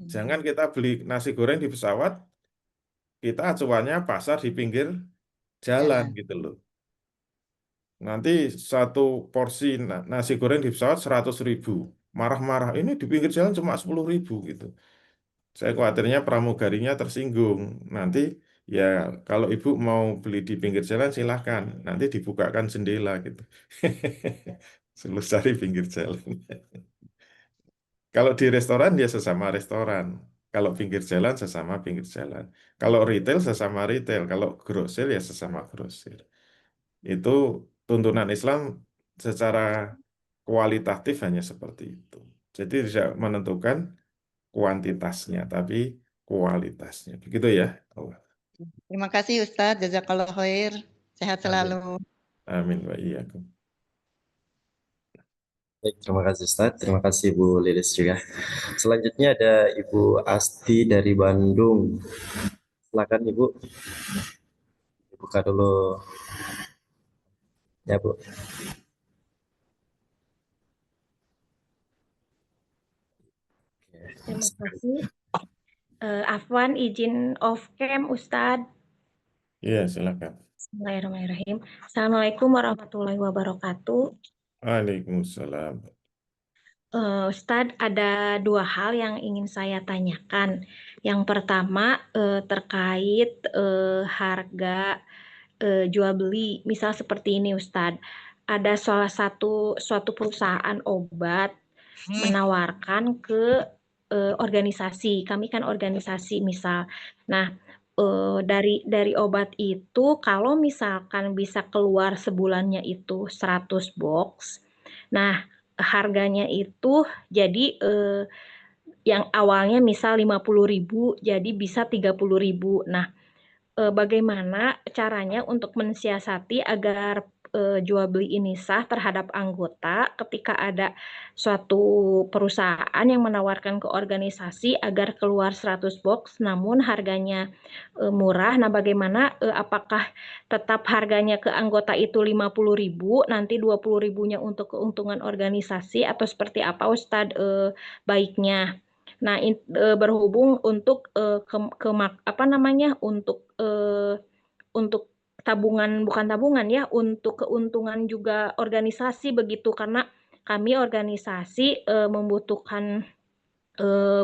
Jangan kita beli nasi goreng di pesawat, kita acuannya pasar di pinggir jalan Jalan. gitu loh. Nanti satu porsi nasi goreng di pesawat 100.000. Marah-marah, ini di pinggir jalan cuma 10.000 gitu. Saya khawatirnya pramugarinya tersinggung. Nanti ya kalau ibu mau beli di pinggir jalan silahkan. Nanti dibukakan jendela gitu. Selalu cari pinggir jalan. Kalau di restoran dia sesama restoran. Kalau pinggir jalan sesama pinggir jalan. Kalau retail sesama retail. Kalau grosir ya sesama grosir. Itu tuntunan Islam secara kualitatif hanya seperti itu. Jadi tidak menentukan kuantitasnya, tapi kualitasnya. Begitu ya. Oh, Terima kasih Ustadz, jazakallah khair. Sehat amin. selalu. Amin wa iyyakum. Baik, terima kasih Ustaz. Terima kasih Bu Lilis juga. Selanjutnya ada Ibu Asti dari Bandung. Silakan Ibu, buka dulu ya Bu. Terima kasih. Afwan, izin off cam Ustadz. Iya, silakan. Bismillahirrahmanirrahim. Assalamualaikum warahmatullahi wabarakatuh. Waalaikumsalam. Ustadz, ada dua hal yang ingin saya tanyakan. Yang pertama terkait harga jual beli. Misal seperti ini Ustadz, ada salah suatu perusahaan obat menawarkan ke organisasi. Kami kan organisasi misal. Nah, dari obat itu kalau misalkan bisa keluar sebulannya itu 100 box. Nah, harganya itu jadi yang awalnya misal 50.000 jadi bisa 30.000. Nah, bagaimana caranya untuk mensiasati agar jual beli ini sah terhadap anggota ketika ada suatu perusahaan yang menawarkan ke organisasi agar keluar 100 box namun harganya murah. Nah, bagaimana apakah tetap harganya ke anggota itu 50.000, nanti 20.000-nya untuk keuntungan organisasi atau seperti apa Ustadz baiknya? Nah, berhubung untuk apa namanya untuk tabungan bukan tabungan ya untuk keuntungan juga organisasi begitu karena kami organisasi membutuhkan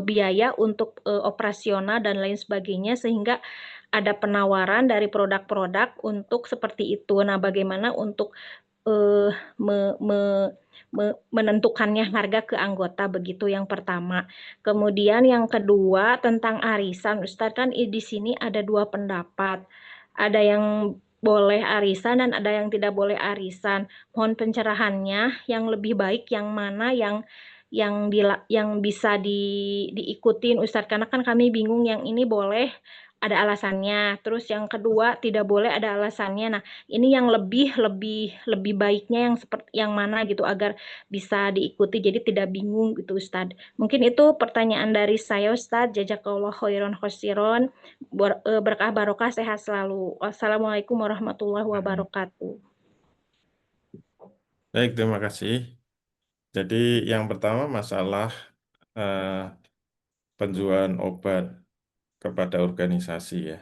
biaya untuk operasional dan lain sebagainya sehingga ada penawaran dari produk-produk untuk seperti itu. Nah, bagaimana untuk eh, me- me- menentukannya harga ke anggota begitu yang pertama. Kemudian yang kedua tentang arisan, Ustadz kan di sini ada dua pendapat. Ada yang boleh arisan dan ada yang tidak boleh arisan. Mohon pencerahannya, yang lebih baik yang mana yang bisa diikutin Ustadz karena kan kami bingung yang ini boleh ada alasannya, terus yang kedua tidak boleh ada alasannya. Nah, ini yang lebih lebih lebih baiknya yang seperti yang mana gitu agar bisa diikuti jadi tidak bingung gitu Ustadz. Mungkin itu pertanyaan dari saya Ustadz. Jazakallah khairan khosiron. Berkah barokah sehat selalu. Wassalamualaikum warahmatullahi wabarakatuh. Baik, terima kasih. Jadi yang pertama masalah eh, penjualan obat kepada organisasi ya.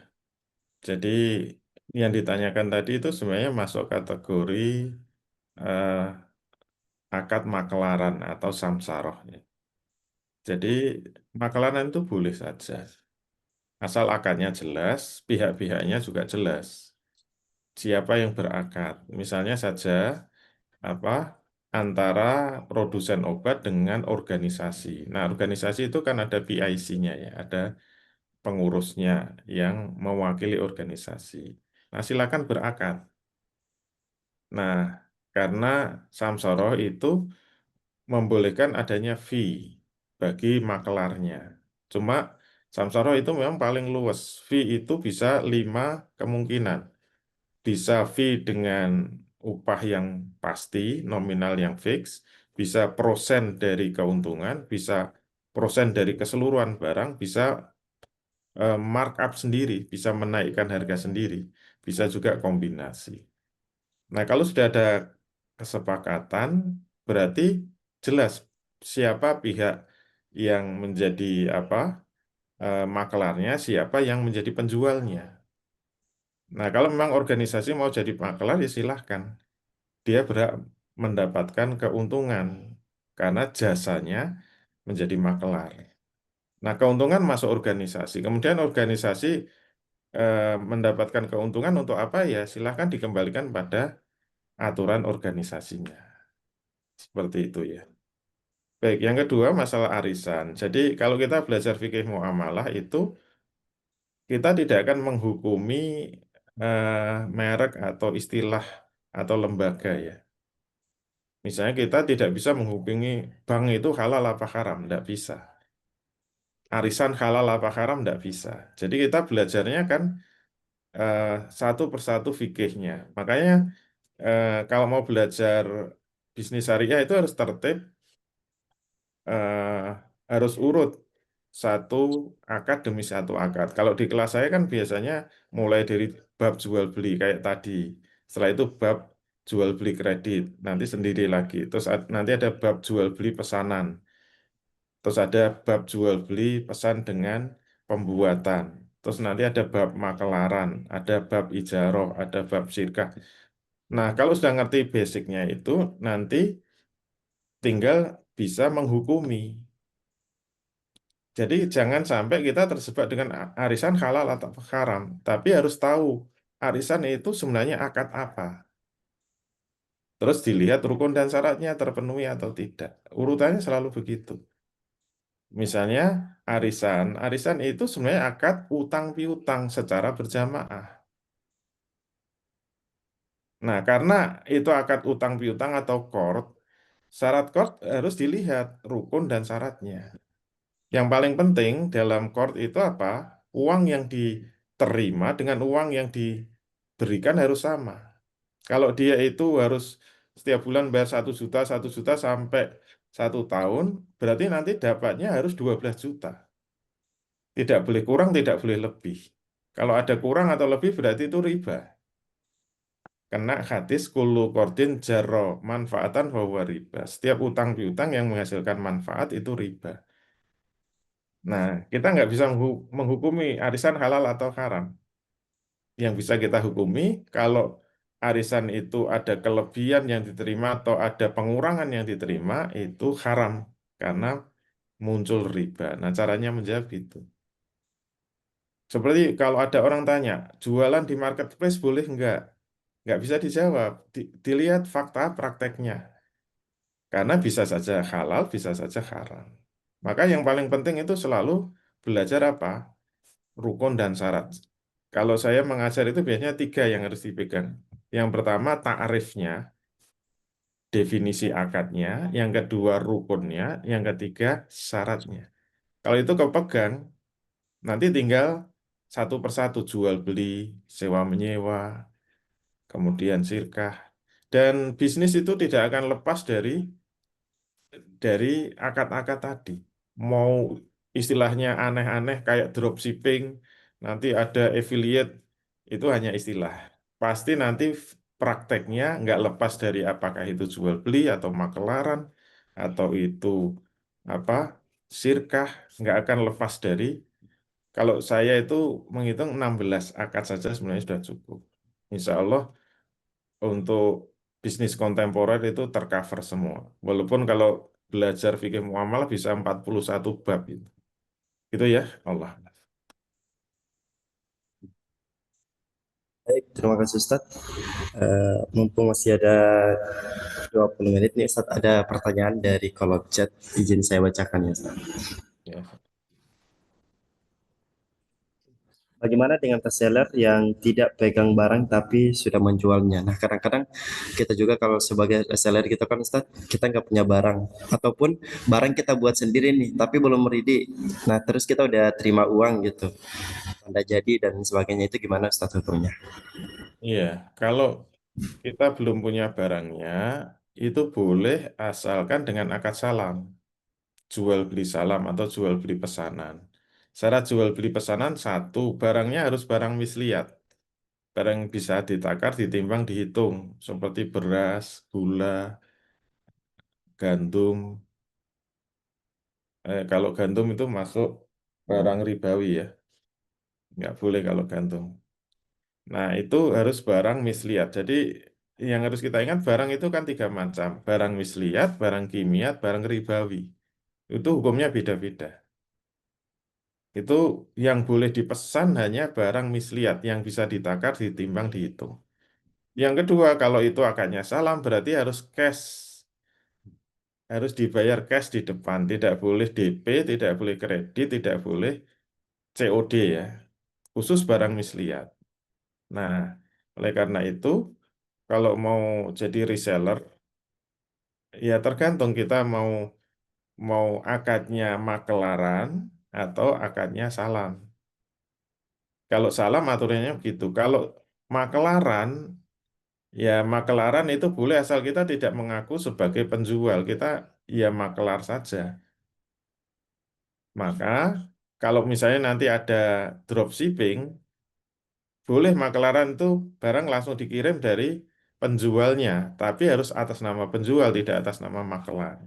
Jadi yang ditanyakan tadi itu sebenarnya masuk kategori eh, akad makelaran atau samsaroh ya. Jadi makelaran itu boleh saja. Asal akadnya jelas, pihak-pihaknya juga jelas. Siapa yang berakad? Misalnya saja apa antara produsen obat dengan organisasi. Nah, organisasi itu kan ada PIC-nya ya, ada pengurusnya yang mewakili organisasi. Nah, silakan berakad. Nah, karena samsoroh itu membolehkan adanya fee bagi makelarnya. Cuma samsoroh itu memang paling luas. Fee itu bisa 5 kemungkinan. Bisa fee dengan upah yang pasti, nominal yang fix, bisa persen dari keuntungan, bisa persen dari keseluruhan barang, bisa markup sendiri, bisa menaikkan harga sendiri, bisa juga kombinasi. Nah, kalau sudah ada kesepakatan, berarti jelas siapa pihak yang menjadi apa makelarnya, siapa yang menjadi penjualnya. Nah, kalau memang organisasi mau jadi makelar, ya silahkan. Dia berhak mendapatkan keuntungan karena jasanya menjadi makelar. Nah, keuntungan masuk organisasi. Kemudian organisasi mendapatkan keuntungan untuk apa ya? Silahkan dikembalikan pada aturan organisasinya. Seperti itu ya. Baik, yang kedua masalah arisan. Jadi kalau kita belajar fikih muamalah itu kita tidak akan menghukumi merek atau istilah atau lembaga ya. Misalnya kita tidak bisa menghubungi bank itu halal apa haram, tidak bisa. Arisan halal apa haram, tidak bisa. Jadi kita belajarnya kan eh, satu persatu fikihnya. Makanya kalau mau belajar bisnis syariah itu harus tertib, eh, harus urut satu akad demi satu akad. Kalau di kelas saya kan biasanya mulai dari bab jual beli kayak tadi. Setelah itu bab jual beli kredit, nanti sendiri lagi. Terus nanti ada bab jual beli pesanan. Terus ada bab jual beli pesan dengan pembuatan. Terus nanti ada bab makelaran, ada bab ijaroh, ada bab syirkah. Nah, kalau sudah ngerti basicnya itu, nanti tinggal bisa menghukumi. Jadi jangan sampai kita terjebak dengan arisan halal atau haram, tapi harus tahu arisan itu sebenarnya akad apa. Terus dilihat rukun dan syaratnya terpenuhi atau tidak. Urutannya selalu begitu. Misalnya arisan itu sebenarnya akad utang piutang secara berjamaah. Nah, karena itu akad utang piutang atau qard, syarat qard harus dilihat rukun dan syaratnya. Yang paling penting dalam qard itu apa? Uang yang diterima dengan uang yang diberikan harus sama. Kalau dia itu harus setiap bulan bayar 1 juta, 1 juta sampai 1 tahun, berarti nanti dapatnya harus 12 juta. Tidak boleh kurang, tidak boleh lebih. Kalau ada kurang atau lebih berarti itu riba. Kena hadis kullu qardin jarro manfaatan bahwa riba. Setiap utang piutang yang menghasilkan manfaat itu riba. Nah, kita nggak bisa menghukumi arisan halal atau haram. Yang bisa kita hukumi kalau arisan itu ada kelebihan yang diterima atau ada pengurangan yang diterima itu haram karena muncul riba. Nah, caranya menjawab itu. Seperti kalau ada orang tanya, jualan di marketplace boleh enggak? Nggak bisa dijawab. Dilihat fakta prakteknya. Karena bisa saja halal, bisa saja haram. Maka yang paling penting itu selalu belajar apa? Rukun dan syarat. Kalau saya mengajar itu biasanya 3 yang harus dipegang. Yang pertama ta'arifnya, definisi akadnya. Yang kedua rukunnya. Yang ketiga syaratnya. Kalau itu kepegang, nanti tinggal satu persatu jual beli, sewa menyewa, kemudian sirkah. Dan bisnis itu tidak akan lepas dari akad-akad tadi. Mau istilahnya aneh-aneh kayak dropshipping, nanti ada affiliate, itu hanya istilah. Pasti nanti prakteknya nggak lepas dari apakah itu jual beli atau makelaran, atau itu apa sirkah, nggak akan lepas dari, kalau saya itu menghitung 16 akad saja sebenarnya sudah cukup. Insya Allah untuk bisnis kontemporer itu tercover semua. Walaupun kalau belajar fikih muamalah bisa 41 bab itu. Itu ya, Allah. Baik, terima kasih Ustadz. Mumpung masih ada 20 menit nih Ustadz, ada pertanyaan dari kolom chat. Izin saya bacakan ya Ustadz. Ya. Bagaimana dengan reseller yang tidak pegang barang tapi sudah menjualnya? Nah, kadang-kadang kita juga kalau sebagai reseller gitu kan Ustaz, kita nggak punya barang. Ataupun barang kita buat sendiri nih, tapi belum ready. Nah, terus kita udah terima uang gitu. Tanda jadi dan sebagainya itu gimana Ustaz hukumnya? Iya, kalau kita belum punya barangnya, itu boleh asalkan dengan akad salam. Jual beli salam atau jual beli pesanan. Syarat jual beli pesanan satu, barangnya harus barang misliat. Barang yang bisa ditakar, ditimbang, dihitung. Seperti beras, gula, gandum. Kalau gandum itu masuk barang ribawi ya. Nggak boleh kalau gandum. Nah, itu harus barang misliat. Jadi, yang harus kita ingat barang itu kan 3 macam. Barang misliat, barang kimiat, barang ribawi. Itu hukumnya beda-beda. Itu yang boleh dipesan hanya barang misliat yang bisa ditakar, ditimbang, dihitung. Yang kedua, kalau itu akadnya salam berarti harus cash. Harus dibayar cash di depan. Tidak boleh DP, tidak boleh kredit, tidak boleh COD ya. Khusus barang misliat. Nah, oleh karena itu, kalau mau jadi reseller, ya tergantung kita mau akadnya makelaran atau akadnya salam. Kalau salam aturannya begitu. Kalau makelaran Ya, makelaran itu boleh asal kita tidak mengaku sebagai penjual. Kita ya makelar saja. Maka kalau misalnya nanti ada dropshipping, boleh makelaran itu barang langsung dikirim dari penjualnya, tapi harus atas nama penjual, tidak atas nama makelar.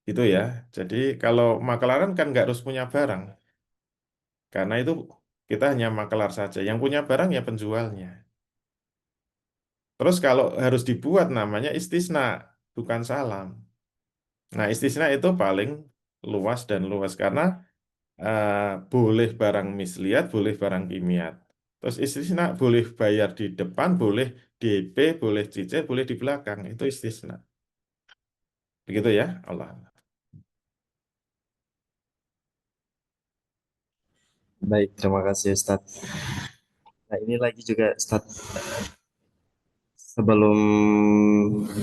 Itu ya. Jadi kalau makelaran kan nggak harus punya barang, karena itu kita hanya makelar saja. Yang punya barang ya penjualnya. Terus kalau harus dibuat namanya istisna, bukan salam. Nah, istisna itu paling luas dan luas karena boleh barang misliat, boleh barang kimiat. Terus istisna boleh bayar di depan, boleh DP, boleh cicil, boleh di belakang. Itu istisna. Begitu ya, Allah. Baik, terima kasih Ustadz. Nah, ini lagi juga Ustadz. Sebelum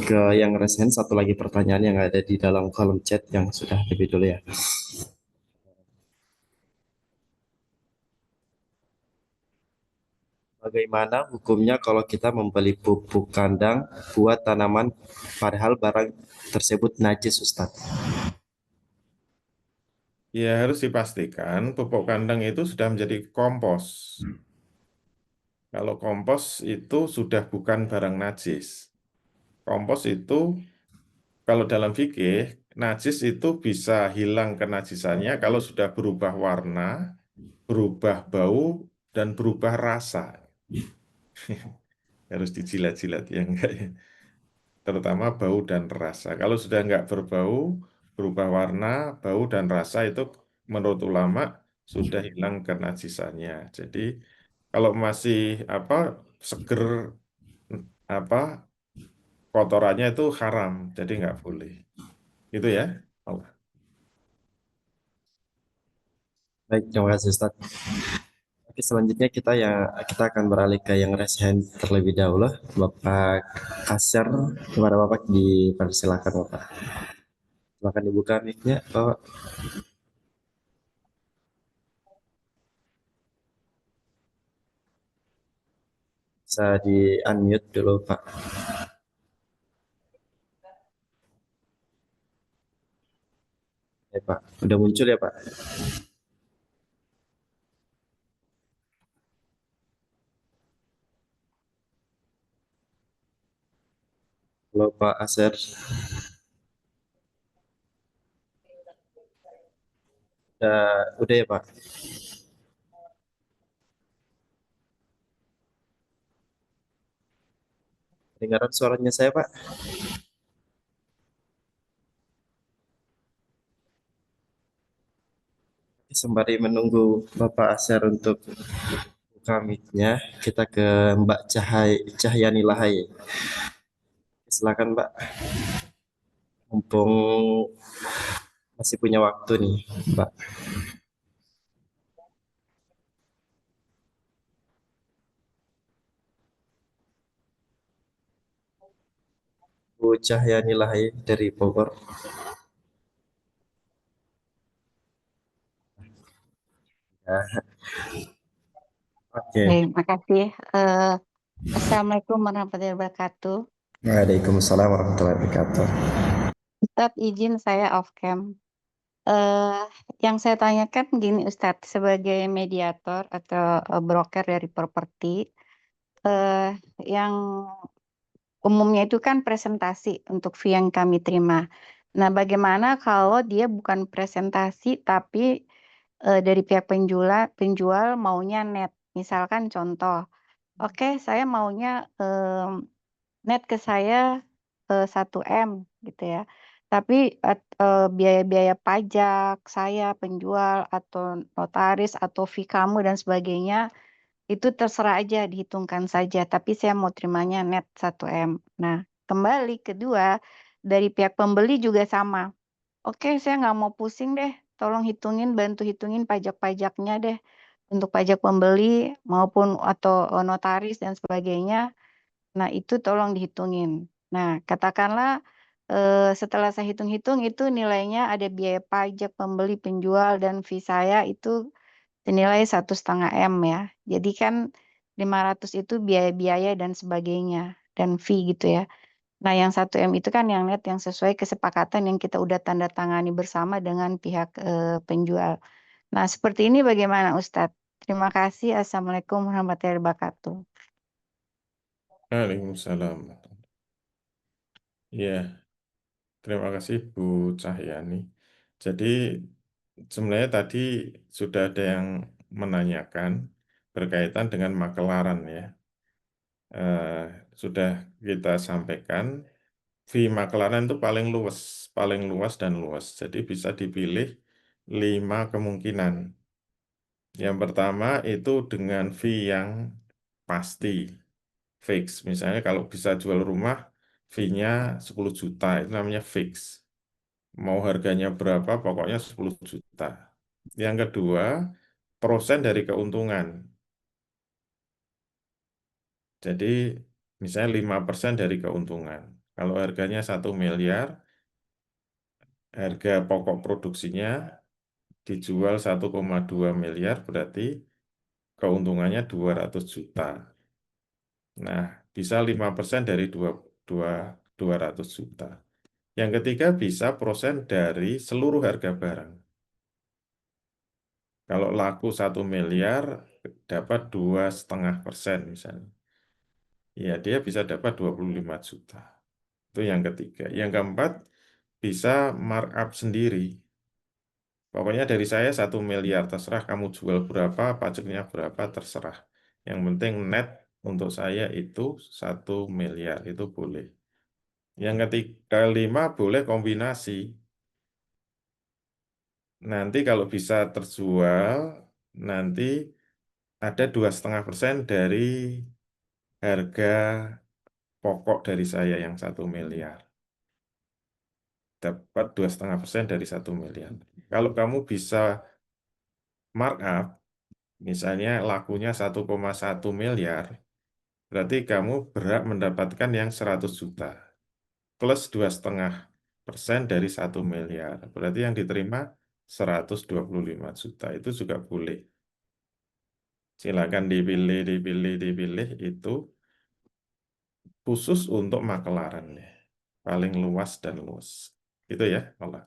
ke yang resen, satu lagi pertanyaan yang ada di dalam kolom chat yang sudah lebih dulu ya. Bagaimana hukumnya kalau kita membeli pupuk kandang buat tanaman padahal barang tersebut najis, Ustadz? Ya, harus dipastikan pupuk kandang itu sudah menjadi kompos. Kalau kompos itu sudah bukan barang najis. Kompos itu, kalau dalam fikih, najis itu bisa hilang kenajisannya kalau sudah berubah warna, berubah bau, dan berubah rasa. Harus dijilat-jilat ya enggak ya. Terutama bau dan rasa. Kalau sudah enggak berbau, berubah warna, bau dan rasa itu menurut ulama sudah hilang kenajisannya. Jadi kalau masih apa seger apa kotorannya itu haram, jadi nggak boleh. Itu ya. Allah. Baik, terima kasih Ustadz. Oke, selanjutnya kita akan beralih ke yang resen terlebih dahulu. Bapak Kasar, kepada Bapak dipersilakan Bapak. Silakan dibuka mic-nya, Bapak. Bisa di unmute dulu Pak. Ya Pak, udah muncul ya Pak. Halo Pak Aser. Udah ya Pak. Dengaran suaranya saya Pak. Sembari menunggu Bapak Aser untuk buka mic-nya, kita ke Mbak Cahyani Lahai. Silakan Mbak. Mumpung masih punya waktu nih, Mbak. Bu Cahyani Lahai dari Bogor. Ya, oke. Makasih. Assalamualaikum warahmatullahi wabarakatuh. Waalaikumsalam warahmatullahi wabarakatuh. Ustadz, izin saya off cam. Yang saya tanyakan gini Ustadz, sebagai mediator atau broker dari properti, yang umumnya itu kan presentasi untuk fee yang kami terima. Nah, bagaimana kalau dia bukan presentasi tapi dari pihak penjual maunya net? Misalkan contoh, oke, saya maunya net ke saya 1 M gitu ya. Tapi biaya-biaya pajak saya, penjual atau notaris atau fee kamu dan sebagainya itu terserah aja dihitungkan saja. Tapi saya mau terimanya net 1 M. Nah, kembali kedua dari pihak pembeli juga sama. Oke, saya nggak mau pusing deh. Tolong bantu hitungin pajak-pajaknya deh. Untuk pajak pembeli maupun atau notaris dan sebagainya. Nah, itu tolong dihitungin. Nah, katakanlah setelah saya hitung-hitung itu nilainya ada biaya pajak pembeli, penjual, dan fee saya itu senilai 1,5 M ya. Jadi kan 500 itu biaya-biaya dan sebagainya, dan fee gitu ya. Nah, yang 1 M itu kan yang net yang sesuai kesepakatan yang kita udah tanda tangani bersama dengan pihak, penjual. Nah, seperti ini bagaimana Ustadz? Terima kasih. Assalamualaikum warahmatullahi wabarakatuh. Waalaikumsalam. Ya, terima kasih Bu Cahyani. Jadi sebenarnya tadi sudah ada yang menanyakan berkaitan dengan makelaran ya. Sudah kita sampaikan, fee makelaran itu paling luas dan luas. Jadi bisa dipilih 5 kemungkinan. Yang pertama itu dengan fee yang pasti, fix. Misalnya kalau bisa jual rumah, fee-nya 10 juta, itu namanya fix. Mau harganya berapa, pokoknya 10 juta. Yang kedua, persen dari keuntungan. Jadi misalnya 5% dari keuntungan. Kalau harganya 1 miliar, harga pokok produksinya dijual 1,2 miliar, berarti keuntungannya 200 juta. Nah, bisa 5% dari 200 juta. Yang ketiga bisa persen dari seluruh harga barang. Kalau laku 1 miliar, dapat 2,5% misalnya. Ya, dia bisa dapat 25 juta. Itu yang ketiga. Yang keempat, bisa markup sendiri. Pokoknya dari saya 1 miliar, terserah kamu jual berapa, pajaknya berapa, terserah. Yang penting net untuk saya itu 1 miliar, itu boleh. Yang ketiga, kelima boleh kombinasi. Nanti kalau bisa terjual, nanti ada 2,5% dari harga pokok dari saya yang 1 miliar. Dapat 2,5% dari 1 miliar. Kalau kamu bisa markup, misalnya lakunya 1,1 miliar, berarti kamu berhak mendapatkan yang 100 juta. Plus 2,5% dari 1 miliar. Berarti yang diterima 125 juta. Itu juga boleh. Silakan dipilih, itu khusus untuk makelaran ya. Paling luas dan luas. Itu ya, Allah.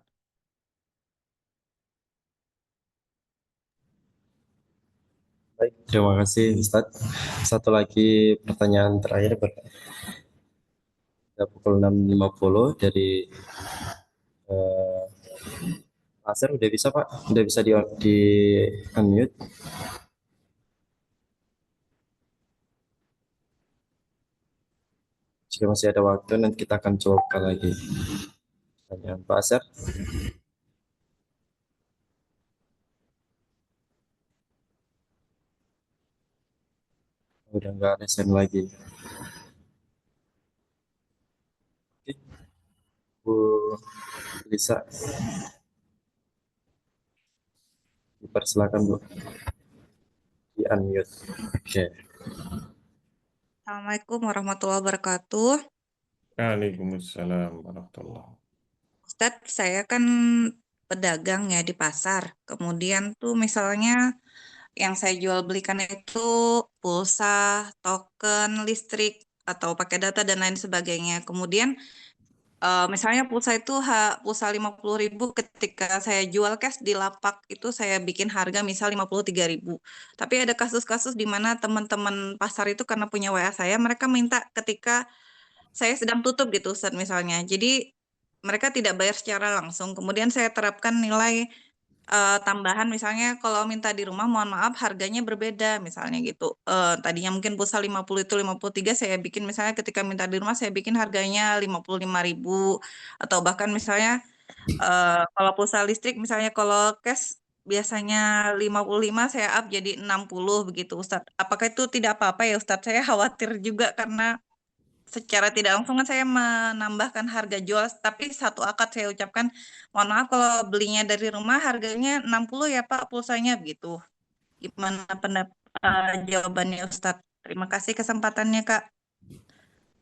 Baik, terima kasih Ustadz. Satu lagi pertanyaan terakhir pada pukul 6.50 dari Asir. Udah bisa Pak? Udah bisa di unmute? Jika masih ada waktu, nanti kita akan coba lagi. Pertanyaan Pak Asir. Udah nggak lesen lagi. Oke. Bu Lisa, dipersilakan Bu. Di unmute. Oke. Assalamualaikum warahmatullahi wabarakatuh. Waalaikumsalam warahmatullahi. Ustadz, saya kan pedagang ya di pasar. Kemudian tuh misalnya yang saya jual belikan itu pulsa, token listrik, atau pakai data dan lain sebagainya. Kemudian misalnya pulsa itu pulsa 50.000, ketika saya jual cash di lapak itu saya bikin harga misal 53.000. Tapi ada kasus-kasus di mana teman-teman pasar itu karena punya WA saya, mereka minta ketika saya sedang tutup gitu Ustaz misalnya. Jadi mereka tidak bayar secara langsung. Kemudian saya terapkan nilai tambahan, misalnya kalau minta di rumah mohon maaf harganya berbeda misalnya gitu. Tadinya mungkin pulsa 50 itu 53, saya bikin misalnya ketika minta di rumah saya bikin harganya 55.000, atau bahkan misalnya kalau pulsa listrik misalnya kalau cash biasanya 55, saya up jadi 60 begitu Ustadz. Apakah itu tidak apa-apa ya Ustadz? Saya khawatir juga karena secara tidak langsung kan saya menambahkan harga jual, tapi satu akad saya ucapkan, mohon maaf kalau belinya dari rumah harganya 60 ya Pak pulsanya begitu. Gimana jawabannya Ustadz? Terima kasih kesempatannya Kak.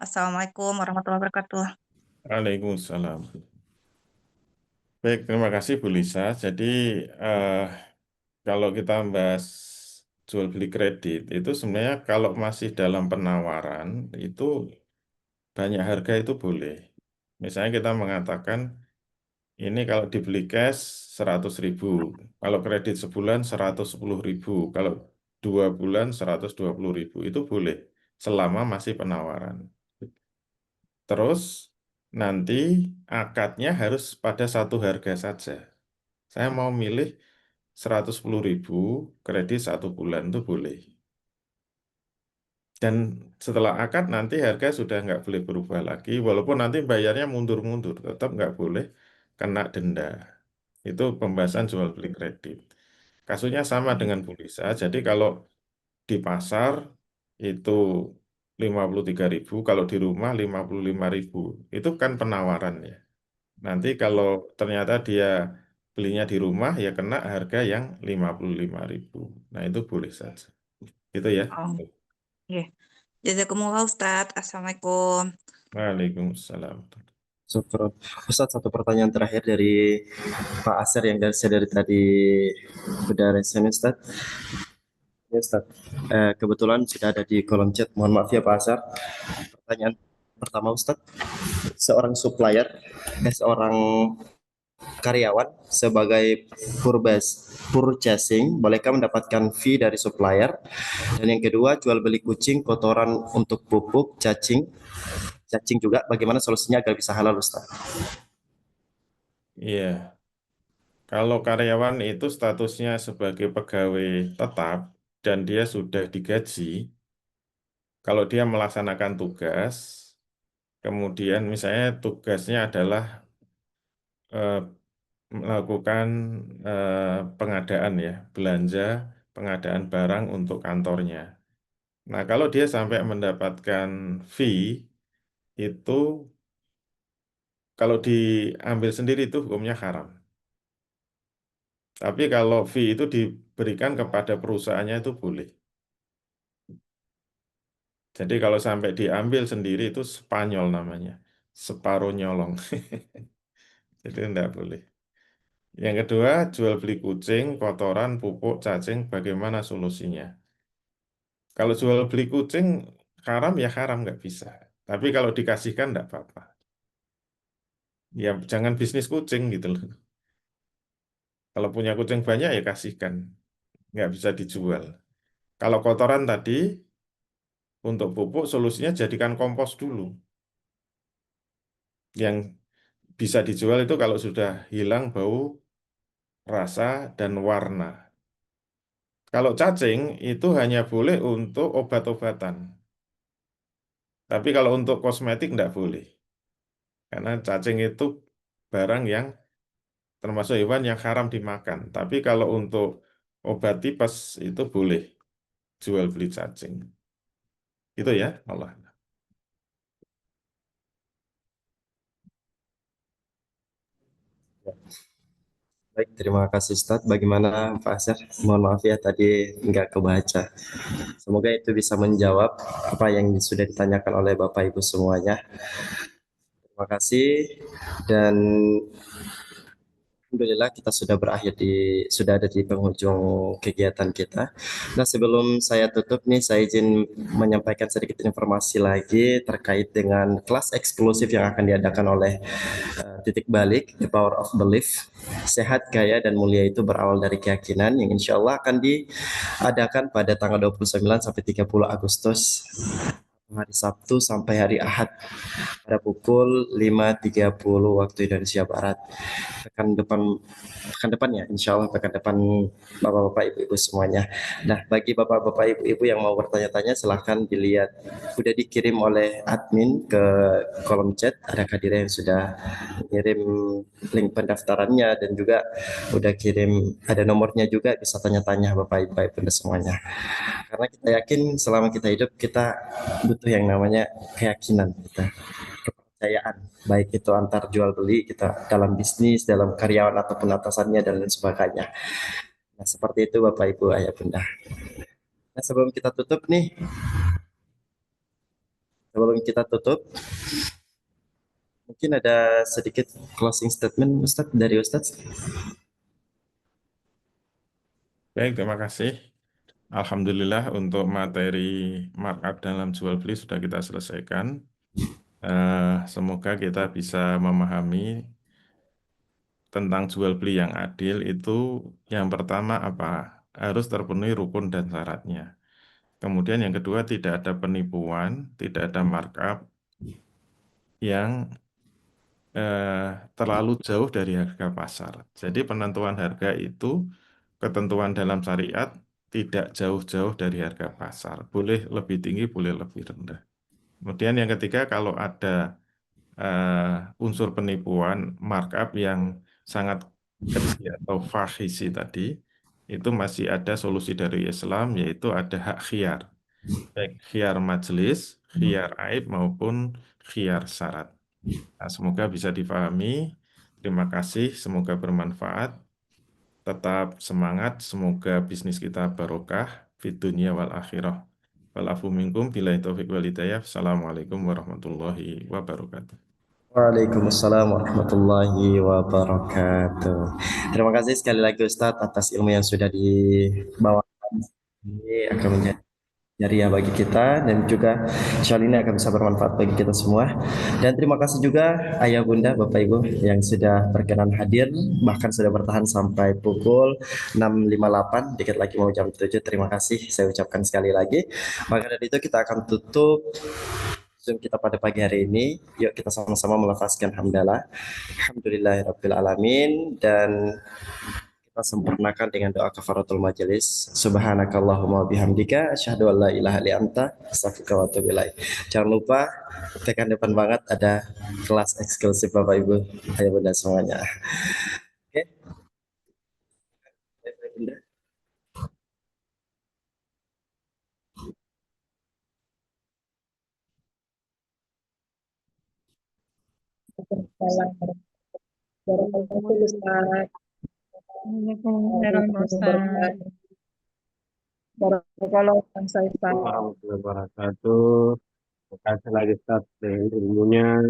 Assalamualaikum warahmatullahi wabarakatuh. Waalaikumsalam. Baik, terima kasih Bu Lisa. Jadi kalau kita membahas jual beli kredit itu sebenarnya kalau masih dalam penawaran itu banyak harga itu boleh. Misalnya kita mengatakan ini kalau dibeli cash 100.000, kalau kredit sebulan 110.000, kalau 2 bulan 120.000 itu boleh selama masih penawaran. Terus nanti akadnya harus pada satu harga saja. Saya mau milih 110.000 kredit 1 bulan itu boleh. Dan setelah akad nanti harga sudah nggak boleh berubah lagi, walaupun nanti bayarnya mundur-mundur, tetap nggak boleh kena denda. Itu pembahasan jual beli kredit. Kasusnya sama dengan polisa. Jadi kalau di pasar itu 53.000, kalau di rumah 55.000. Itu kan penawaran ya. Nanti kalau ternyata dia belinya di rumah ya kena harga yang 55.000. Nah, itu boleh saja. Itu ya. Oh, oke. Jazakumullah Ustadz. Assalamualaikum. Waalaikumsalam. Syukur. Ustadz, satu pertanyaan terakhir dari Pak Asir yang dari tadi udah resen Ustadz. Ya, Ustadz. Kebetulan sudah ada di kolom chat. Mohon maaf ya Pak Asir. Pertanyaan pertama Ustadz, seorang supplier, seorang karyawan sebagai purchasing, bolehkah mendapatkan fee dari supplier? Dan yang kedua, jual beli kucing, kotoran untuk pupuk, cacing juga, bagaimana solusinya agar bisa halal Ustaz? Iya. Kalau karyawan itu statusnya sebagai pegawai tetap dan dia sudah digaji, kalau dia melaksanakan tugas, kemudian misalnya tugasnya adalah eh, melakukan pengadaan ya, belanja, pengadaan barang untuk kantornya. Nah, kalau dia sampai mendapatkan fee, itu kalau diambil sendiri itu hukumnya haram. Tapi kalau fee itu diberikan kepada perusahaannya itu boleh. Jadi kalau sampai diambil sendiri itu Spanyol namanya, separuh nyolong. Itu tidak boleh. Yang kedua, jual beli kucing, kotoran, pupuk, cacing, bagaimana solusinya? Kalau jual beli kucing haram ya haram, nggak bisa. Tapi kalau dikasihkan nggak apa-apa. Ya jangan bisnis kucing gitu loh. Kalau punya kucing banyak ya kasihkan, nggak bisa dijual. Kalau kotoran tadi, untuk pupuk solusinya jadikan kompos dulu. Yang bisa dijual itu kalau sudah hilang bau, rasa, dan warna. Kalau cacing itu hanya boleh untuk obat-obatan. Tapi kalau untuk kosmetik tidak boleh. Karena cacing itu barang yang termasuk hewan yang haram dimakan. Tapi kalau untuk obat tipes itu boleh jual beli cacing. Itu ya, Allah. Baik, terima kasih Ustaz. Bagaimana Pak Asir? Mohon maaf ya tadi nggak kebaca. Semoga itu bisa menjawab apa yang sudah ditanyakan oleh Bapak Ibu semuanya. Terima kasih dan Alhamdulillah kita sudah ada di penghujung kegiatan kita. Nah, sebelum saya tutup nih, saya izin menyampaikan sedikit informasi lagi terkait dengan kelas eksklusif yang akan diadakan oleh Titik Balik, The Power of Belief. Sehat, kaya, dan mulia itu berawal dari keyakinan yang insya Allah akan diadakan pada tanggal 29 sampai 30 Agustus hari Sabtu sampai hari Ahad pada pukul 5.30 waktu Indonesia Barat. Pekan depan ya, insya Allah pekan depan bapak-bapak ibu-ibu semuanya. Nah, bagi bapak-bapak ibu-ibu yang mau bertanya-tanya silahkan dilihat, sudah dikirim oleh admin ke kolom chat, ada Kadira yang sudah kirim link pendaftarannya dan juga udah kirim ada nomornya juga, bisa tanya-tanya bapak ibu semuanya. Karena kita yakin selama kita hidup kita butuh yang namanya keyakinan kita, kepercayaan, baik itu antar jual beli kita dalam bisnis, dalam karyawan ataupun atasannya dan lain sebagainya. Nah, seperti itu Bapak Ibu Ayah Bunda. Nah, sebelum kita tutup, mungkin ada sedikit closing statement Ustadz dari Ustadz. Baik, terima kasih. Alhamdulillah untuk materi markup dalam jual beli sudah kita selesaikan. Semoga kita bisa memahami tentang jual beli yang adil itu yang pertama apa? Harus terpenuhi rukun dan syaratnya. Kemudian yang kedua tidak ada penipuan, tidak ada markup yang terlalu jauh dari harga pasar. Jadi penentuan harga itu ketentuan dalam syariat tidak jauh-jauh dari harga pasar. Boleh lebih tinggi, boleh lebih rendah. Kemudian yang ketiga kalau ada unsur penipuan, markup yang sangat kecil atau fakhisi tadi, itu masih ada solusi dari Islam, yaitu ada hak khiyar. Baik khiyar majelis, khiyar aib, maupun khiyar syarat. Nah, semoga bisa difahami. Terima kasih, semoga bermanfaat. Tetap semangat, semoga bisnis kita barokah, fid dunya wal akhirah. Walafu minkum, billahi taufiq wal hidayah. Assalamualaikum warahmatullahi wabarakatuh. Waalaikumsalam warahmatullahi wabarakatuh. Terima kasih sekali lagi Ustadz atas ilmu yang sudah dibawakan. Ini akan menjadi jariah bagi kita dan juga insya Allah ini akan bisa bermanfaat bagi kita semua. Dan terima kasih juga Ayah Bunda Bapak Ibu yang sudah berkenan hadir, bahkan sudah bertahan sampai pukul 6.58, dikit lagi mau jam 7. Terima kasih saya ucapkan sekali lagi. Maka dari itu kita akan tutup Zoom kita pada pagi hari ini. Yuk kita sama-sama melafazkan hamdalah. Alhamdulillahirabbil alamin, dan kita sempurnakan dengan doa kafaratul majelis. Subhanakallahumma bihamdika asyhadu an la ilaha illa anta astaghfiruka wa atubu ilaik. Jangan lupa pekan depan banget ada kelas eksklusif Bapak Ibu, Ayah Bunda semuanya. Oke. Bunda. Warahmatullahi wabarakatuh. Terima kasih lagi Ustaz dengan ilmunya.